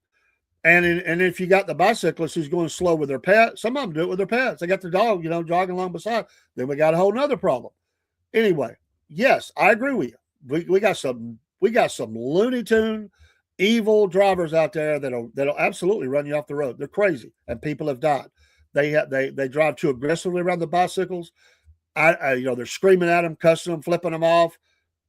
And if you got the bicyclist who's going slow with their pet, some of them do it with their pets. They got their dog, jogging along beside. Then we got a whole nother problem. Anyway, yes, I agree with you. We got some Looney Tune evil drivers out there that'll absolutely run you off the road. They're crazy, and people have died. They drive too aggressively around the bicycles. They're screaming at them, cussing them, flipping them off.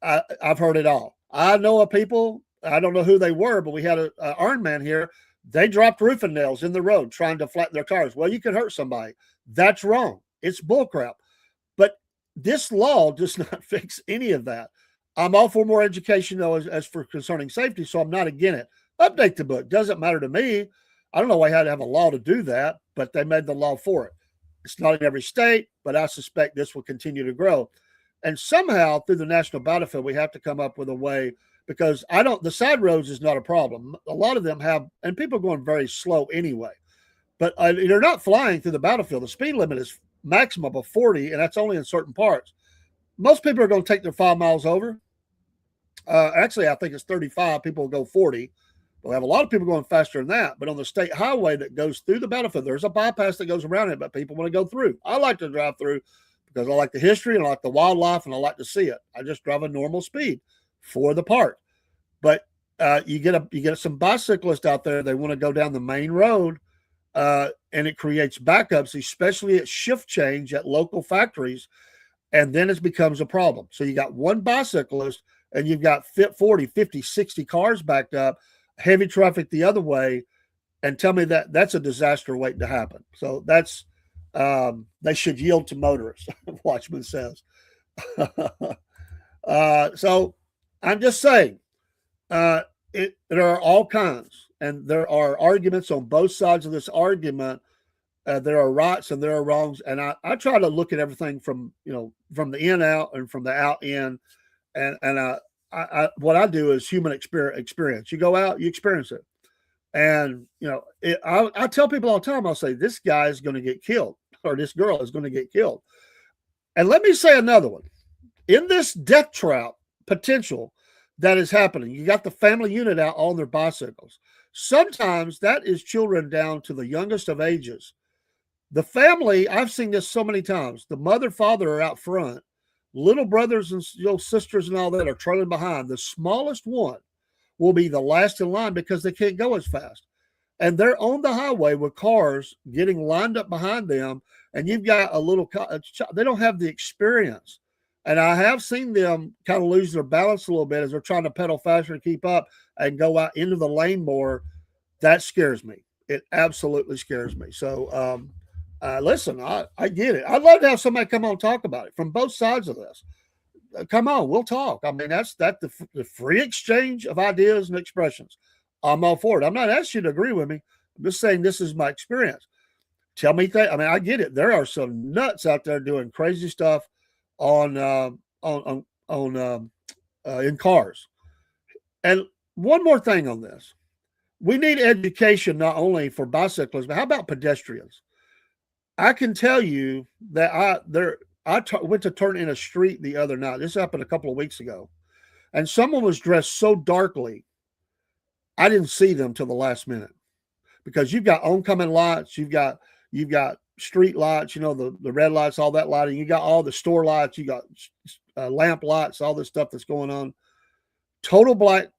I've heard it all. I know of people. I don't know who they were, but we had an Iron Man here. They dropped roofing nails in the road trying to flatten their tires. Well, you could hurt somebody. That's wrong. It's bullcrap. But this law does not fix any of that. I'm all for more education, though, as for concerning safety, so I'm not against it. Update the book. Doesn't matter to me. I don't know why I had to have a law to do that, but they made the law for it. It's not in every state, but I suspect this will continue to grow. And somehow, through the national battlefield, we have to come up with a way, because the side roads is not a problem. A lot of them have, and people are going very slow anyway, but they're not flying through the battlefield. The speed limit is maximum of 40, and that's only in certain parts. Most people are going to take their 5 miles over. Actually, I think it's 35. People will go 40. We'll have a lot of people going faster than that. But on the state highway that goes through the battlefield, there's a bypass that goes around it, but people want to go through. I like to drive through because I like the history and I like the wildlife and I like to see it. I just drive a normal speed for the part. But you get some bicyclists out there. They want to go down the main road, and it creates backups, especially at shift change at local factories. And then it becomes a problem. So you got one bicyclist and you've got 40, 50, 60 cars backed up, heavy traffic the other way, and tell me that's a disaster waiting to happen. So that's they should yield to motorists, Watchman says. So I'm just saying, there are all kinds, and there are arguments on both sides of this argument. There are rights and there are wrongs, and I try to look at everything from the in out and from the out in, and what I do is human experience. You go out, you experience it, and I tell people all the time. I'll say this guy is going to get killed, or this girl is going to get killed, and let me say another one. In this death trap potential that is happening, you got the family unit out on their bicycles. Sometimes that is children down to the youngest of ages. The family, I've seen this so many times. The mother, father are out front. Little brothers and sisters and all that are trailing behind. The smallest one will be the last in line because they can't go as fast. And they're on the highway with cars getting lined up behind them. And you've got they don't have the experience. And I have seen them kind of lose their balance a little bit as they're trying to pedal faster and keep up and go out into the lane more. That scares me. It absolutely scares me. So, listen, I get it. I'd love to have somebody come on and talk about it from both sides of this. Come on, we'll talk. I mean, that's the free exchange of ideas and expressions. I'm all for it. I'm not asking you to agree with me. I'm just saying this is my experience. tell me that. I mean, I get it. There are some nuts out there doing crazy stuff on in cars. And one more thing on this: we need education not only for bicyclists, but how about pedestrians? I can tell you that went to turn in a street the other night. This happened a couple of weeks ago, and someone was dressed so darkly, I didn't see them till the last minute because you've got oncoming lights, you've got street lights, the red lights, all that lighting. You got all the store lights, you got lamp lights, all this stuff that's going on. Total black,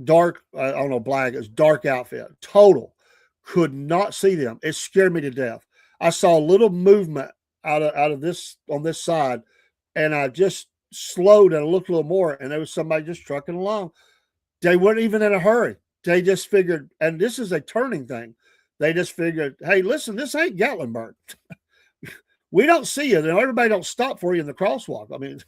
dark. I don't know, black. It's dark outfit. Total. Could not see them. It scared me to death. I saw a little movement out of this on this side, and I just slowed and I looked a little more, and there was somebody just trucking along. They weren't even in a hurry. They just figured, and this is a turning thing. They just figured, hey, listen, this ain't Gatlinburg. We don't see you. Everybody don't stop for you in the crosswalk. I mean,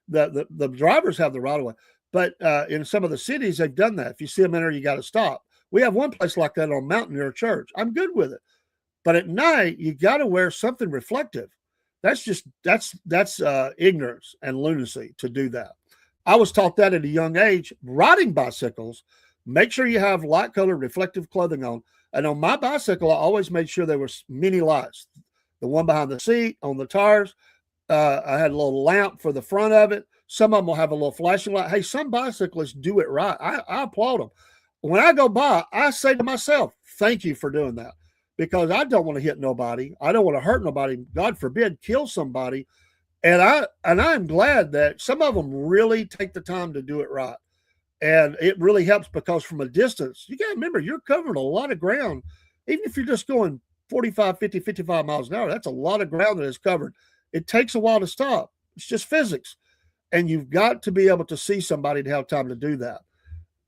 the drivers have the right of way. But in some of the cities, they've done that. If you see them in there, you got to stop. We have one place like that on a mountain near a church. I'm good with it. But at night, you got to wear something reflective. That's ignorance and lunacy to do that. I was taught that at a young age. Riding bicycles, make sure you have light colored reflective clothing on. And on my bicycle, I always made sure there were many lights. The one behind the seat, on the tires. I had a little lamp for the front of it. Some of them will have a little flashing light. Hey, some bicyclists do it right. I applaud them. When I go by, I say to myself, thank you for doing that, because I don't want to hit nobody. I don't want to hurt nobody. God forbid, kill somebody. And I'm glad that some of them really take the time to do it right. And it really helps because from a distance, you got to remember, you're covering a lot of ground. Even if you're just going 45, 50, 55 miles an hour, that's a lot of ground that is covered. It takes a while to stop. It's just physics. And you've got to be able to see somebody to have time to do that.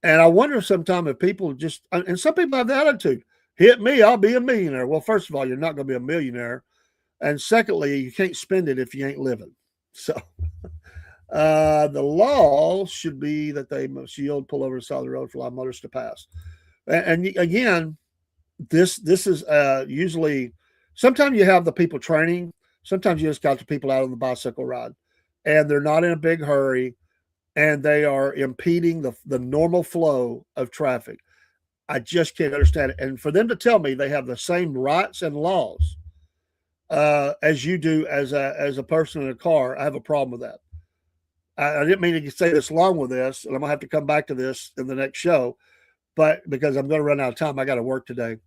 And I wonder sometimes if people just, and some people have the attitude, hit me, I'll be a millionaire. Well, first of all, you're not going to be a millionaire. And secondly, you can't spend it if you ain't living. So the law should be that they must yield, pull over the side of the road for allowing motorists to pass. And again, this is usually, sometimes you have the people training. Sometimes you just got the people out on the bicycle ride, and they're not in a big hurry, and they are impeding the normal flow of traffic. I just can't understand it. And for them to tell me they have the same rights and laws as you do as a person in a car, I have a problem with that. I didn't mean to say this long with this, and I'm gonna have to come back to this in the next show, but because I'm going to run out of time, I got to work today.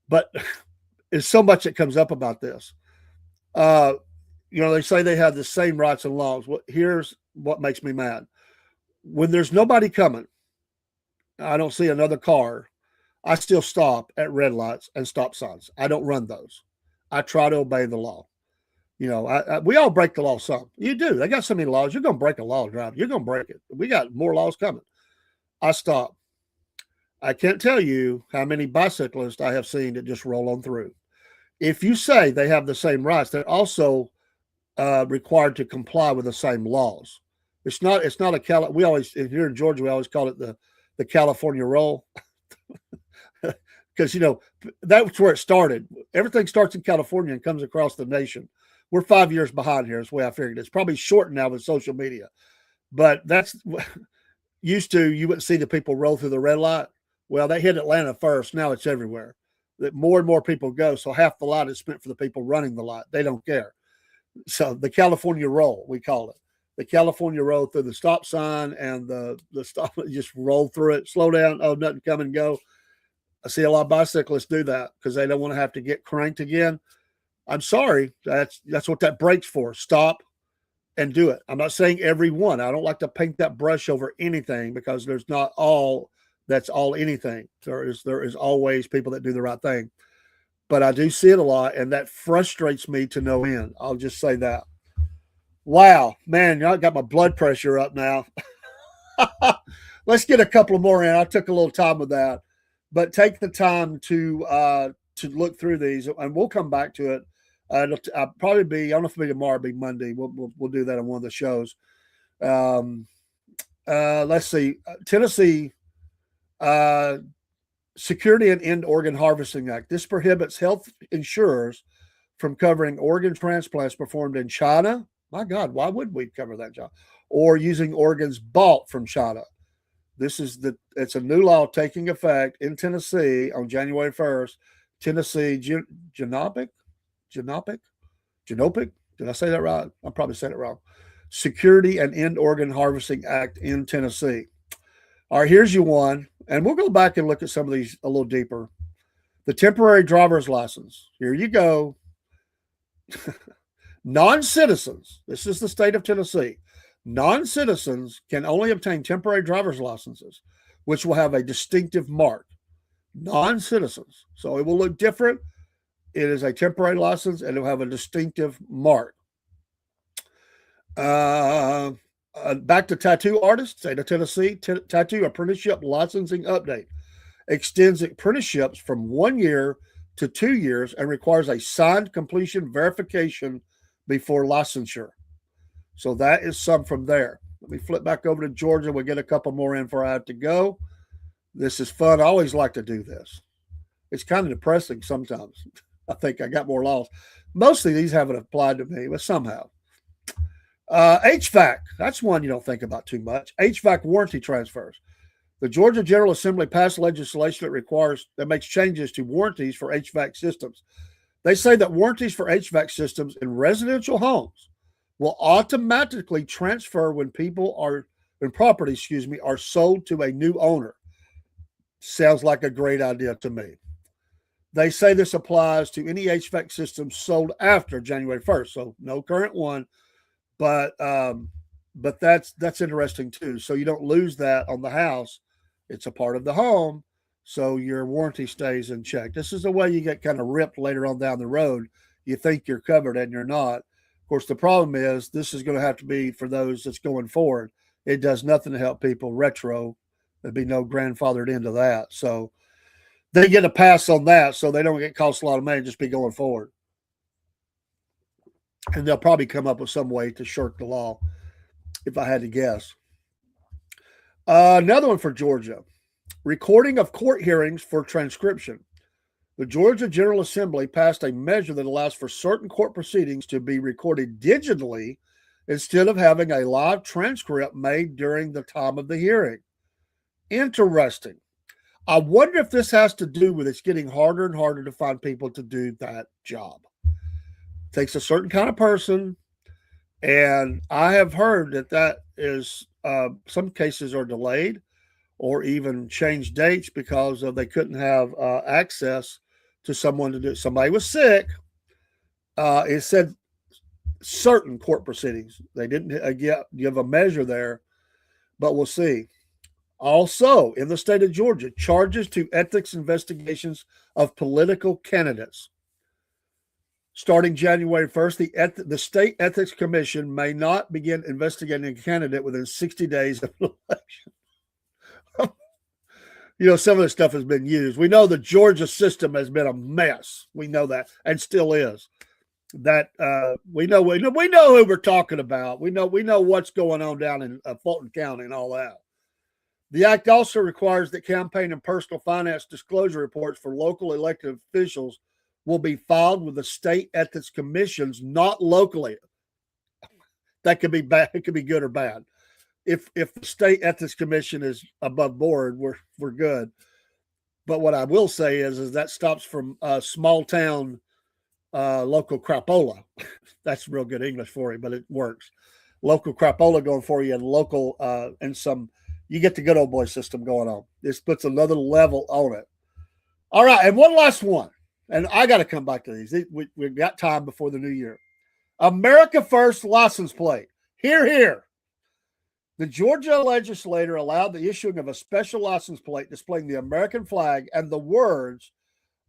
But there's so much that comes up about this. They say they have the same rights and laws. Well, here's what makes me mad. When there's nobody coming, I don't see another car, I still stop at red lights and stop signs. I don't run those. I try to obey the law. We all break the law some. You do. They got so many laws. You're going to break a law driving. You're going to break it. We got more laws coming. I stop. I can't tell you how many bicyclists I have seen that just roll on through. If you say they have the same rights, they're also required to comply with the same laws. It's not a we always, here in Georgia, we always call it the California roll. Because, that's where it started. Everything starts in California and comes across the nation. We're 5 years behind here, is the way I figured. It's probably shortened now with social media. But that's used to, you wouldn't see the people roll through the red light. Well, they hit Atlanta first. Now it's everywhere. That more and more people go. So half the light is spent for the people running the light. They don't care. So the California roll, we call it. The California roll through the stop sign and the stop, just roll through it, slow down. Oh, nothing, come and go. I see a lot of bicyclists do that because they don't want to have to get cranked again. I'm sorry. That's what that brake's for. Stop and do it. I'm not saying every one. I don't like to paint that brush over anything because there's not all that's all anything. There is always people that do the right thing. But I do see it a lot, and that frustrates me to no end. I'll just say that. Wow, man, I got my blood pressure up now. Let's get a couple more in. I took a little time with that. But take the time to look through these, and we'll come back to it. It'll probably be, I don't know if it'll be tomorrow, it'll be Monday. We'll do that on one of the shows. Let's see. Tennessee Security and End Organ Harvesting Act. This prohibits health insurers from covering organ transplants performed in China. My God, why would we cover that job? Or using organs bought from China. It's a new law taking effect in Tennessee on January 1st. Tennessee Genopic? Did I say that right? I probably said it wrong. Security and End Organ Harvesting Act in Tennessee. All right, here's you one. And we'll go back and look at some of these a little deeper. The temporary driver's license. Here you go. Non-citizens, this is the state of Tennessee. Non-citizens can only obtain temporary driver's licenses, which will have a distinctive mark. Non-citizens. So it will look different. It is a temporary license and it will have a distinctive mark. Back to tattoo artists, state of Tennessee, tattoo apprenticeship licensing update extends apprenticeships from 1 year to 2 years and requires a signed completion verification before licensure. So that is some from there. Let me flip back over to Georgia. We'll get a couple more in before I have to go. This is fun. I always like to do this. It's kind of depressing sometimes. I think I got more laws. Mostly these haven't applied to me, but somehow. HVAC, that's one you don't think about too much. HVAC warranty transfers. The Georgia General Assembly passed legislation that makes changes to warranties for HVAC systems. They say that warranties for HVAC systems in residential homes will automatically transfer when properties are sold to a new owner. Sounds like a great idea to me. They say this applies to any HVAC system sold after January 1st, so no current one. But that's interesting too. So you don't lose that on the house. It's a part of the home, so your warranty stays in check. This is the way you get kind of ripped later on down the road. You think you're covered and you're not. Of course, the problem is this is going to have to be for those that's going forward. It does nothing to help people retro. There'd be no grandfathered into that. So they get a pass on that, so they don't get cost a lot of money, just be going forward. And they'll probably come up with some way to shirk the law, if I had to guess. Another one for Georgia. Recording of court hearings for transcription. The Georgia General Assembly passed a measure that allows for certain court proceedings to be recorded digitally instead of having a live transcript made during the time of the hearing. Interesting. I wonder if this has to do with it's getting harder and harder to find people to do that job. Takes a certain kind of person, and I have heard that is some cases are delayed or even changed dates because they couldn't have access to someone to do it. Somebody was sick. It said certain court proceedings. They didn't give a measure there, but we'll see. Also, in the state of Georgia, charges to ethics investigations of political candidates. Starting January 1st, the State Ethics Commission may not begin investigating a candidate within 60 days of an election. Some of this stuff has been used. We know the Georgia system has been a mess. We know that, and still is. That we know who we're talking about. We know what's going on down in Fulton County and all that. The act also requires that campaign and personal finance disclosure reports for local elected officials will be filed with the state ethics commissions, not locally. That could be bad. It could be good or bad. If the state ethics commission is above board, we're good. But what I will say is that stops from small town local crapola. That's real good English for you, but it works. Local crapola going for you, and local and some. You get the good old boy system going on. This puts another level on it. All right, and one last one. And I got to come back to these. We've got time before the new year. America First license plate. Hear, hear. The Georgia legislature allowed the issuing of a special license plate displaying the American flag and the words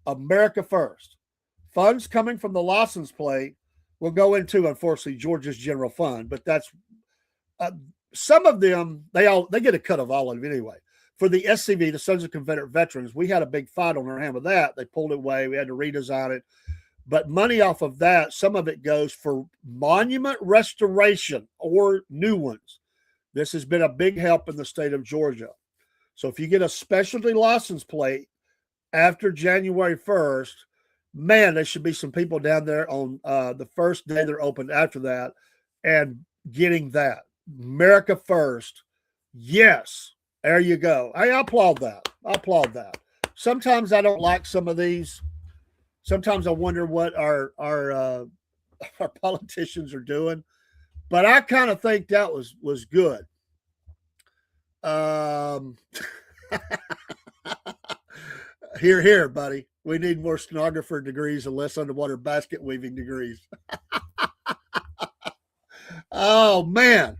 America First. Funds coming from the license plate will go into, unfortunately, Georgia's general fund. But that's some of them, they get a cut of all of it anyway. For the SCV, the Sons of Confederate Veterans, we had a big fight on our hand with that. They pulled it away. We had to redesign it. But money off of that, some of it goes for monument restoration or new ones. This has been a big help in the state of Georgia. So if you get a specialty license plate, after January 1st, man, there should be some people down there on the first day they're open after that and getting that. America first. Yes. There you go. Hey, I applaud that. I applaud that. Sometimes I don't like some of these. Sometimes I wonder what our politicians are doing, but I kind of think that was good. Um, here, buddy. We need more stenographer degrees and less underwater basket weaving degrees. Oh man,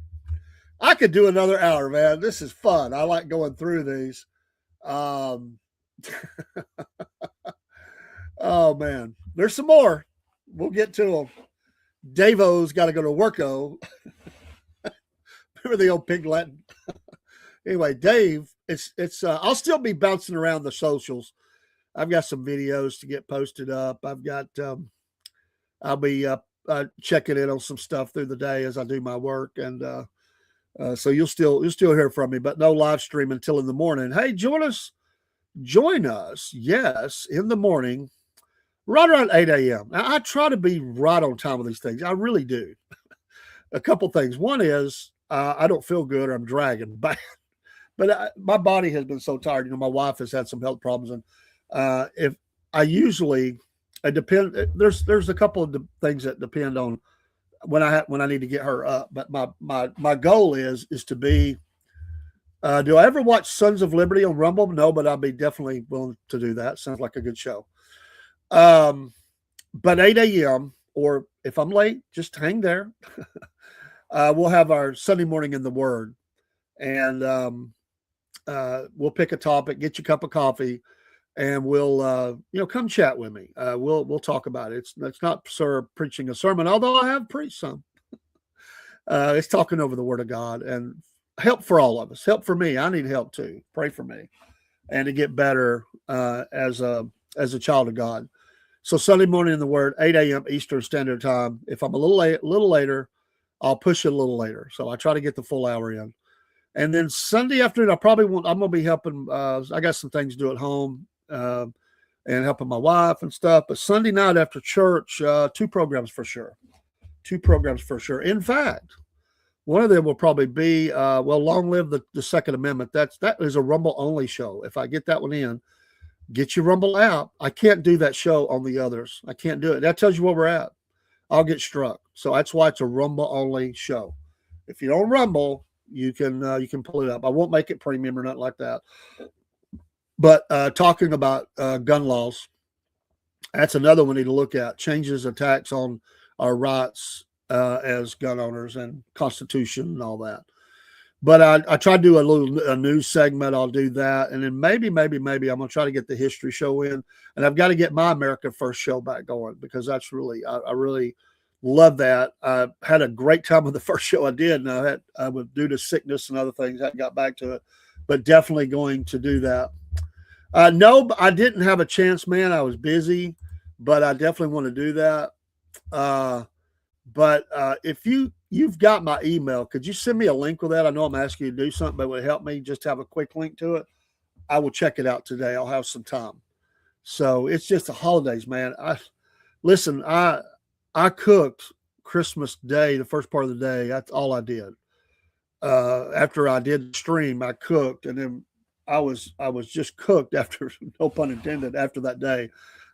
I could do another hour, man. This is fun. I like going through these. Um, oh man, there's some more. We'll get to them. Davo's got to go to worko. Remember the old pig Latin? Anyway, Dave, it's. I'll still be bouncing around the socials. I've got some videos to get posted up. I've got. I'll be checking in on some stuff through the day as I do my work, and so you'll still hear from me, but no live stream until in the morning. Hey, join us. Yes, in the morning, right around 8 a.m. I try to be right on time with these things. I really do. A couple things. One is I don't feel good or I'm dragging bad, but my body has been so tired. You know, my wife has had some health problems, and if I usually it depends. There's a couple of things that depend on when I need to get her up. But my goal is to be. Do I ever watch Sons of Liberty on Rumble? No, but I'll be definitely willing to do that. Sounds like a good show. But 8 a.m. or if I'm late, just hang there. We'll have our Sunday morning in the Word, and we'll pick a topic, get you a cup of coffee, and we'll come chat with me. We'll talk about it. It's not sir preaching a sermon, although I have preached some. It's talking over the Word of God and help for all of us. Help for me. I need help too. Pray for me, and to get better as a child of God. So Sunday morning in the Word, 8 a.m. Eastern Standard Time. If I'm a little later, I'll push it a little later. So I try to get the full hour in. And then Sunday afternoon, I'm going to be helping. I got some things to do at home and helping my wife and stuff. But Sunday night after church, two programs for sure. In fact, one of them will probably be, long live the Second Amendment. That is a Rumble only show. If I get that one in, get your Rumble app. I can't do that show on the others. I can't do it. That tells you where we're at. I'll get struck. So that's why it's a Rumble only show. If you don't Rumble, you can pull it up. I won't make it premium or nothing like that. But talking about gun laws, that's another one we need to look at. Changes, attacks on our rights as gun owners and Constitution and all that. But I try to do a news segment. I'll do that. And then maybe I'm going to try to get the history show in. And I've got to get my America First show back going because that's really, I really love that. I had a great time with the first show I did. And I would, due to sickness and other things, I got back to it. But definitely going to do that. No, I didn't have a chance, man. I was busy. But I definitely want to do that. But if you've got my email, could you send me a link with that? I know I'm asking you to do something, but it would help me just have a quick link to it. I will check it out today. I'll have some time. So it's just the holidays, man. I cooked Christmas Day, the first part of the day. That's all I did. After I did the stream, I cooked, and then I was just cooked after, no pun intended, after that day.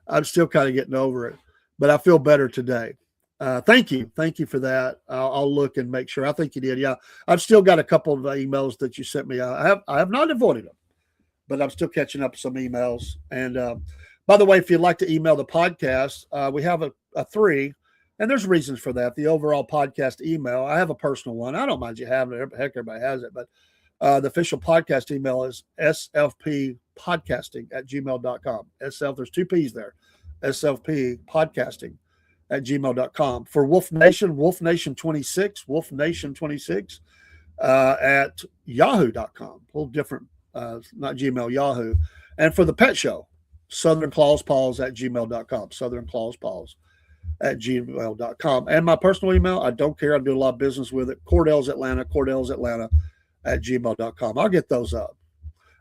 I'm still kind of getting over it, but I feel better today. Thank you for that. I'll look and make sure. I think you did. Yeah, I've still got a couple of emails that you sent me. I have not avoided them, but I'm still catching up with some emails. And by the way, if you'd like to email the podcast, we have a 3, and there's reasons for that. The overall podcast email, I have a personal one. I don't mind you having it. Heck, everybody has it. But the official podcast email is slppodcasting@gmail.com. There's 2 P's there. slppodcasting@gmail.com. For Wolf Nation 26 at yahoo.com. A little different, not Gmail, Yahoo. And for the pet show, Southern Claus Paws at gmail.com. Southern Claus Paws at gmail.com. And my personal email, I don't care. I do a lot of business with it. Cordell's Atlanta at gmail.com. I'll get those up.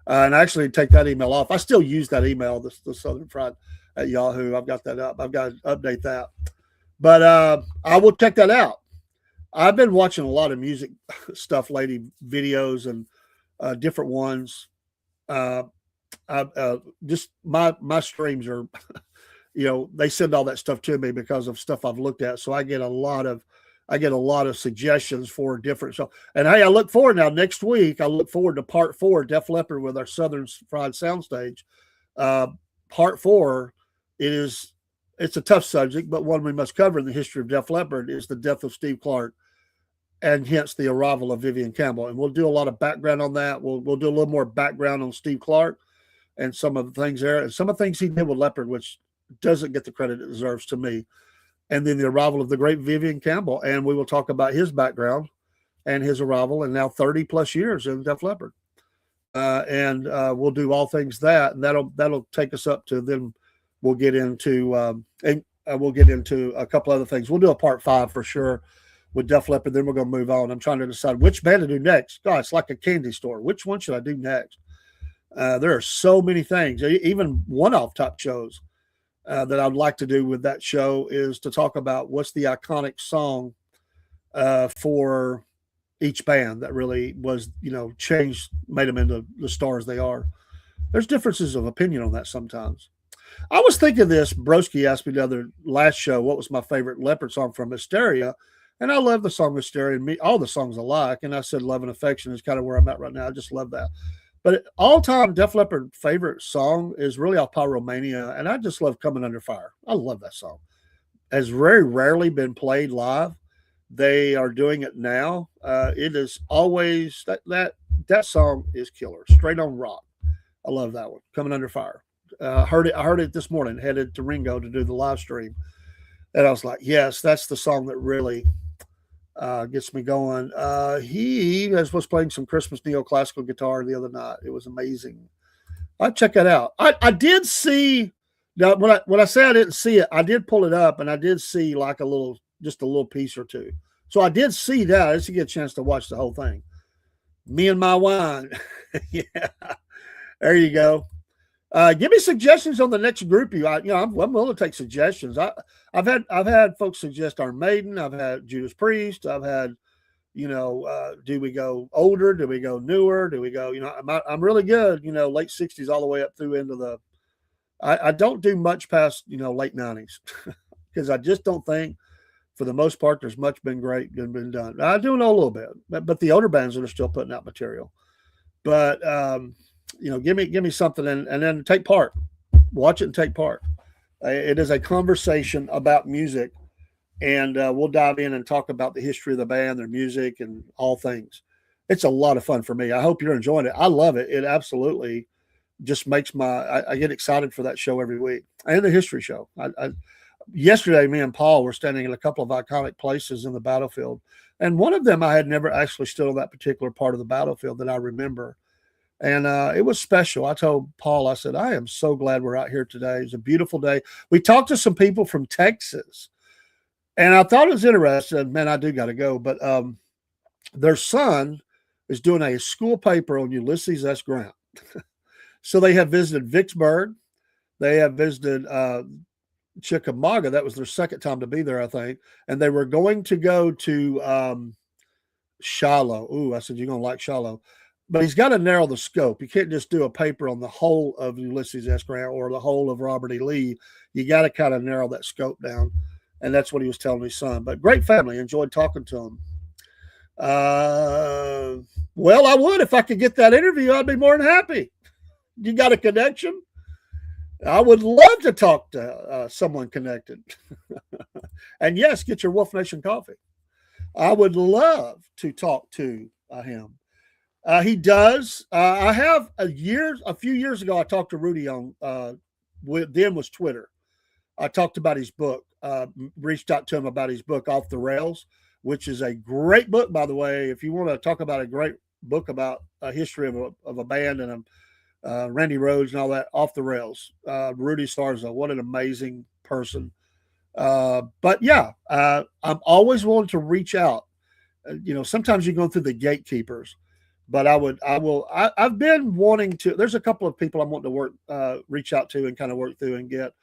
And actually take that email off. I still use that email, the Southern Fried at Yahoo. I've got that up. I've got to update that. But I will check that out. I've been watching a lot of music stuff lately, videos and different ones. Uh, just my streams are, they send all that stuff to me because of stuff I've looked at. So I get a lot of suggestions for different. So, and hey, I look forward now next week. I look forward to part 4, Def Leppard with our Southern Fried Soundstage. Part 4, it's a tough subject, but one we must cover in the history of Def Leppard is the death of Steve Clark, and hence the arrival of Vivian Campbell. And we'll do a lot of background on that. We'll do a little more background on Steve Clark and some of the things there, and some of the things he did with Leppard, which doesn't get the credit it deserves to me. And then the arrival of the great Vivian Campbell, and we will talk about his background and his arrival, and now 30 plus years in Def Leppard. And we'll do all things that, and that'll take us up to then. We'll get into a couple other things. We'll do a part 5 for sure with Def Leppard. Then we're going to move on. I'm trying to decide which band to do next. God, it's like a candy store. Which one should I do next? There are so many things, even one-off type shows that I'd like to do with that show is to talk about what's the iconic song for each band that really was, changed, made them into the stars they are. There's differences of opinion on that sometimes. I was thinking this. Broski asked me the other last show what was my favorite Leopard song from Hysteria, and I love the song Hysteria and all the songs I like. And I said Love and Affection is kind of where I'm at right now. I just love that. But all-time Def Leppard favorite song is really off Pyromania, and I just love Coming Under Fire. I love that song. Has very rarely been played live. They are doing it now. It is always that song is killer. Straight on rock. I love that one. Coming Under Fire. I heard it this morning, headed to Ringo to do the live stream. And I was like, yes, that's the song that really gets me going. He was playing some Christmas neoclassical guitar the other night. It was amazing. I'd check that out. I did see, now when I say I didn't see it, I did pull it up and I did see like just a little piece or two. So I did see that. I just didn't get a chance to watch the whole thing. Me and My Wine. Yeah. There you go. Give me suggestions on the next group I'm willing to take suggestions. I've had folks suggest Iron Maiden. I've had Judas Priest. I've had, do we go older? Do we go newer? Do we go, I'm really good, late 60s all the way up through into the, I don't do much past, late 90s because I just don't think for the most part there's much been done. I do know a little bit, but the older bands that are still putting out material. But, give me something and then take part. Watch it and take part. It is a conversation about music, and we'll dive in and talk about the history of the band, their music, and all things. It's a lot of fun for me. I hope you're enjoying it. I love it. It absolutely just makes I get excited for that show every week, and the history show. Yesterday, me and Paul were standing in a couple of iconic places in the battlefield, and one of them I had never actually stood on that particular part of the battlefield that I remember. And it was special. I told Paul, I said, I am so glad we're out here today. It's a beautiful day. We talked to some people from Texas, and I thought it was interesting. Man, I do got to go. But their son is doing a school paper on Ulysses S. Grant. So they have visited Vicksburg. They have visited Chickamauga. That was their second time to be there, I think. And they were going to go to Shiloh. Ooh, I said, you're going to like Shiloh. But he's got to narrow the scope. You can't just do a paper on the whole of Ulysses S. Grant or the whole of Robert E. Lee. You got to kind of narrow that scope down. And that's what he was telling his son. But great family. Enjoyed talking to him. Well, I would. If I could get that interview, I'd be more than happy. You got a connection? I would love to talk to someone connected. And yes, get your Wolf Nation coffee. I would love to talk to him. He does. I have a few years ago, I talked to Rudy on, then was Twitter. I talked about his book, reached out to him about his book, Off the Rails, which is a great book, by the way. If you want to talk about a great book about a history of a band and Randy Rhoads and all that, Off the Rails. Rudy Sarza, what an amazing person. But yeah, I'm always willing to reach out. Sometimes you're going through the gatekeepers. But I've been wanting to. There's a couple of people I'm wanting to reach out to and kind of work through and get,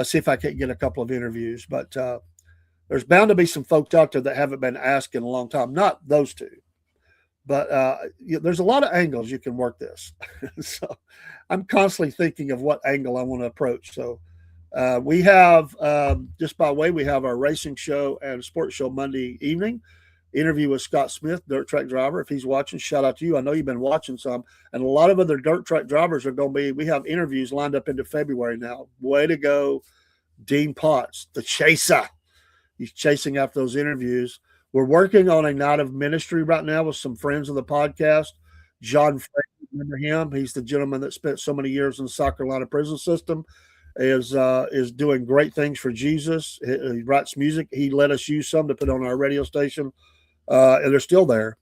see if I can get a couple of interviews. But there's bound to be some folks out there that haven't been asked in a long time. Not those two, but there's a lot of angles you can work this. So I'm constantly thinking of what angle I want to approach. So we have, just by way, we have our racing show and sports show Monday evening. Interview with Scott Smith, dirt track driver. If he's watching, shout out to you. I know you've been watching some, and a lot of other dirt track drivers are going to be. We have interviews lined up into February now. Way to go, Dean Potts, the chaser. He's chasing after those interviews. We're working on a night of ministry right now with some friends of the podcast. John Frey, remember him? He's the gentleman that spent so many years in the South Carolina prison system. Is doing great things for Jesus. He writes music. He let us use some to put on our radio station. And they're still there.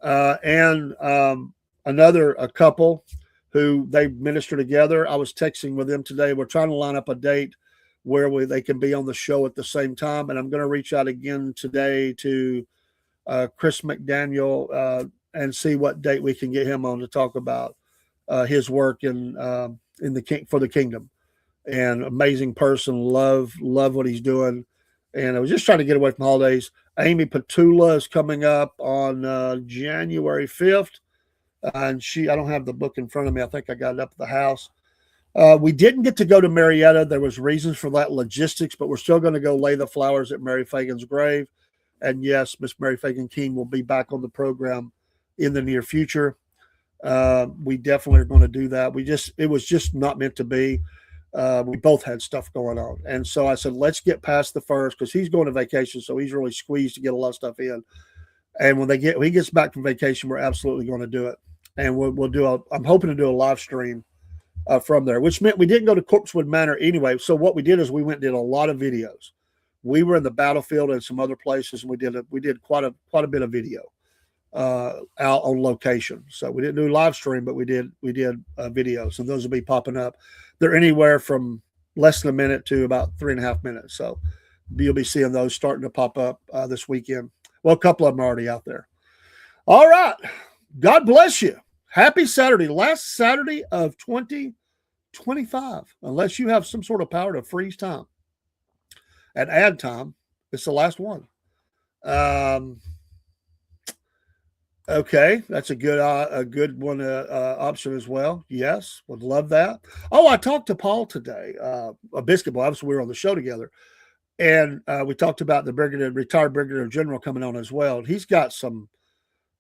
And a couple who they minister together. I was texting with them today. We're trying to line up a date where they can be on the show at the same time. And I'm going to reach out again today to Chris McDaniel and see what date we can get him on to talk about his work in for the kingdom. And amazing person, love what he's doing. And I was just trying to get away from holidays. Amy Petula is coming up on January 5th. And I don't have the book in front of me. I think I got it up at the house. We didn't get to go to Marietta. There was reasons for that, logistics, but we're still going to go lay the flowers at Mary Fagan's grave. And yes, Miss Mary Fagan King will be back on the program in the near future. We definitely are going to do that. It was just not meant to be. We both had stuff going on. And so I said, let's get past the first, because he's going to vacation. So he's really squeezed to get a lot of stuff in. And when he gets back from vacation, we're absolutely going to do it. And I'm hoping to do a live stream from there, which meant we didn't go to Corpsewood Manor anyway. So what we did is we went and did a lot of videos. We were in the battlefield and some other places, and we did quite a bit of video out on location. So we didn't do live stream, but we did videos, and those will be popping up. They're anywhere from less than a minute to about 3.5 minutes. So you'll be seeing those starting to pop up this weekend. Well, a couple of them are already out there. All right. God bless you. Happy Saturday. Last Saturday of 2025. Unless you have some sort of power to freeze time and add time, it's the last one. Okay, that's a good one option as well. Yes, would love that. Oh, I talked to Paul today, a Biscuit Boy. Obviously, we were on the show together, and we talked about the retired Brigadier General coming on as well. And he's got some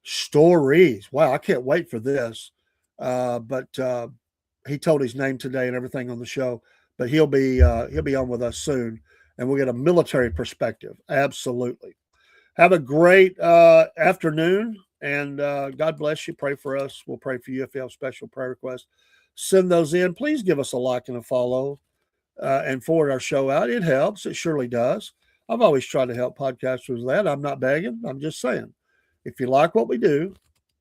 stories. Wow, I can't wait for this. But he told his name today and everything on the show. But he'll be on with us soon, and we'll get a military perspective. Absolutely. Have a great afternoon. And God bless you. Pray for us. We'll pray for you if you have special prayer requests. Send those in. Please give us a like and a follow and forward our show out. It helps. It surely does. I've always tried to help podcasters with that. I'm not begging. I'm just saying, if you like what we do,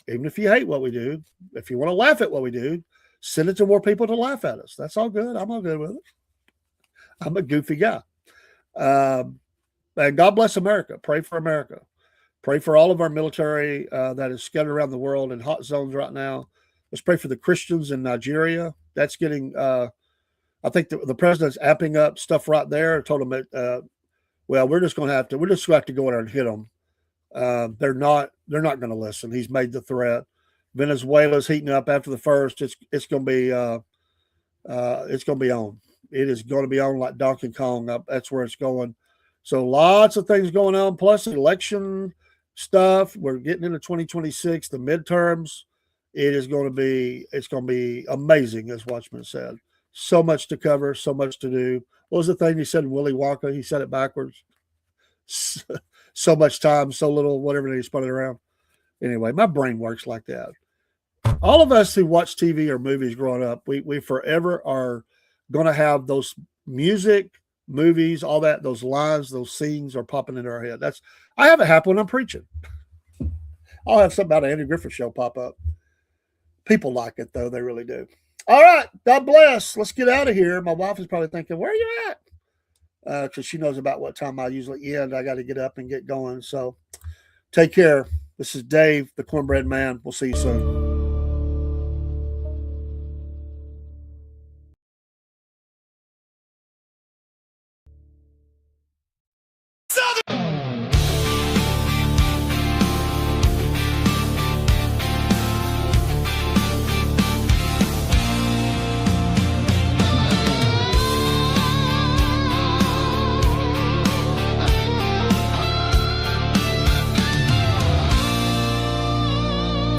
even if you hate what we do, if you want to laugh at what we do, send it to more people to laugh at us. That's all good. I'm all good with it. I'm a goofy guy. And God bless America. Pray for America. Pray for all of our military that is scattered around the world in hot zones right now. Let's pray for the Christians in Nigeria. That's getting, I think the president's apping up stuff right there. I told him that, we're just going to have to go in there and hit them. They're not going to listen. He's made the threat. Venezuela's heating up after the first. It's going to be on. It is going to be on like Donkey Kong. That's where it's going. So lots of things going on, plus election stuff. We're getting into 2026, the midterms. It's going to be amazing, as Watchman said. So much to cover, so much to do. What was the thing he said in Willy Wonka? He said it backwards. So much time, so little, whatever he spun it around. Anyway, my brain works like that. All of us who watch TV or movies growing up, we forever are going to have those music, movies, all that, those lines, those scenes are popping into our head. I have it happen when I'm preaching. I'll have something about an Andy Griffith show pop up. People like it, though. They really do. All right. God bless. Let's get out of here. My wife is probably thinking, where are you at? Because she knows about what time I usually end. I got to get up and get going. So take care. This is Dave, the Cornbread Man. We'll see you soon.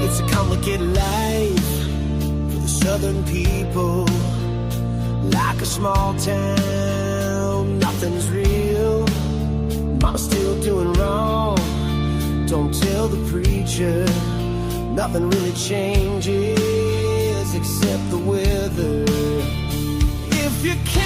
It's a complicated life for the southern people. Like a small town, nothing's real. Mama's still doing wrong. Don't tell the preacher. Nothing really changes except the weather. If you can't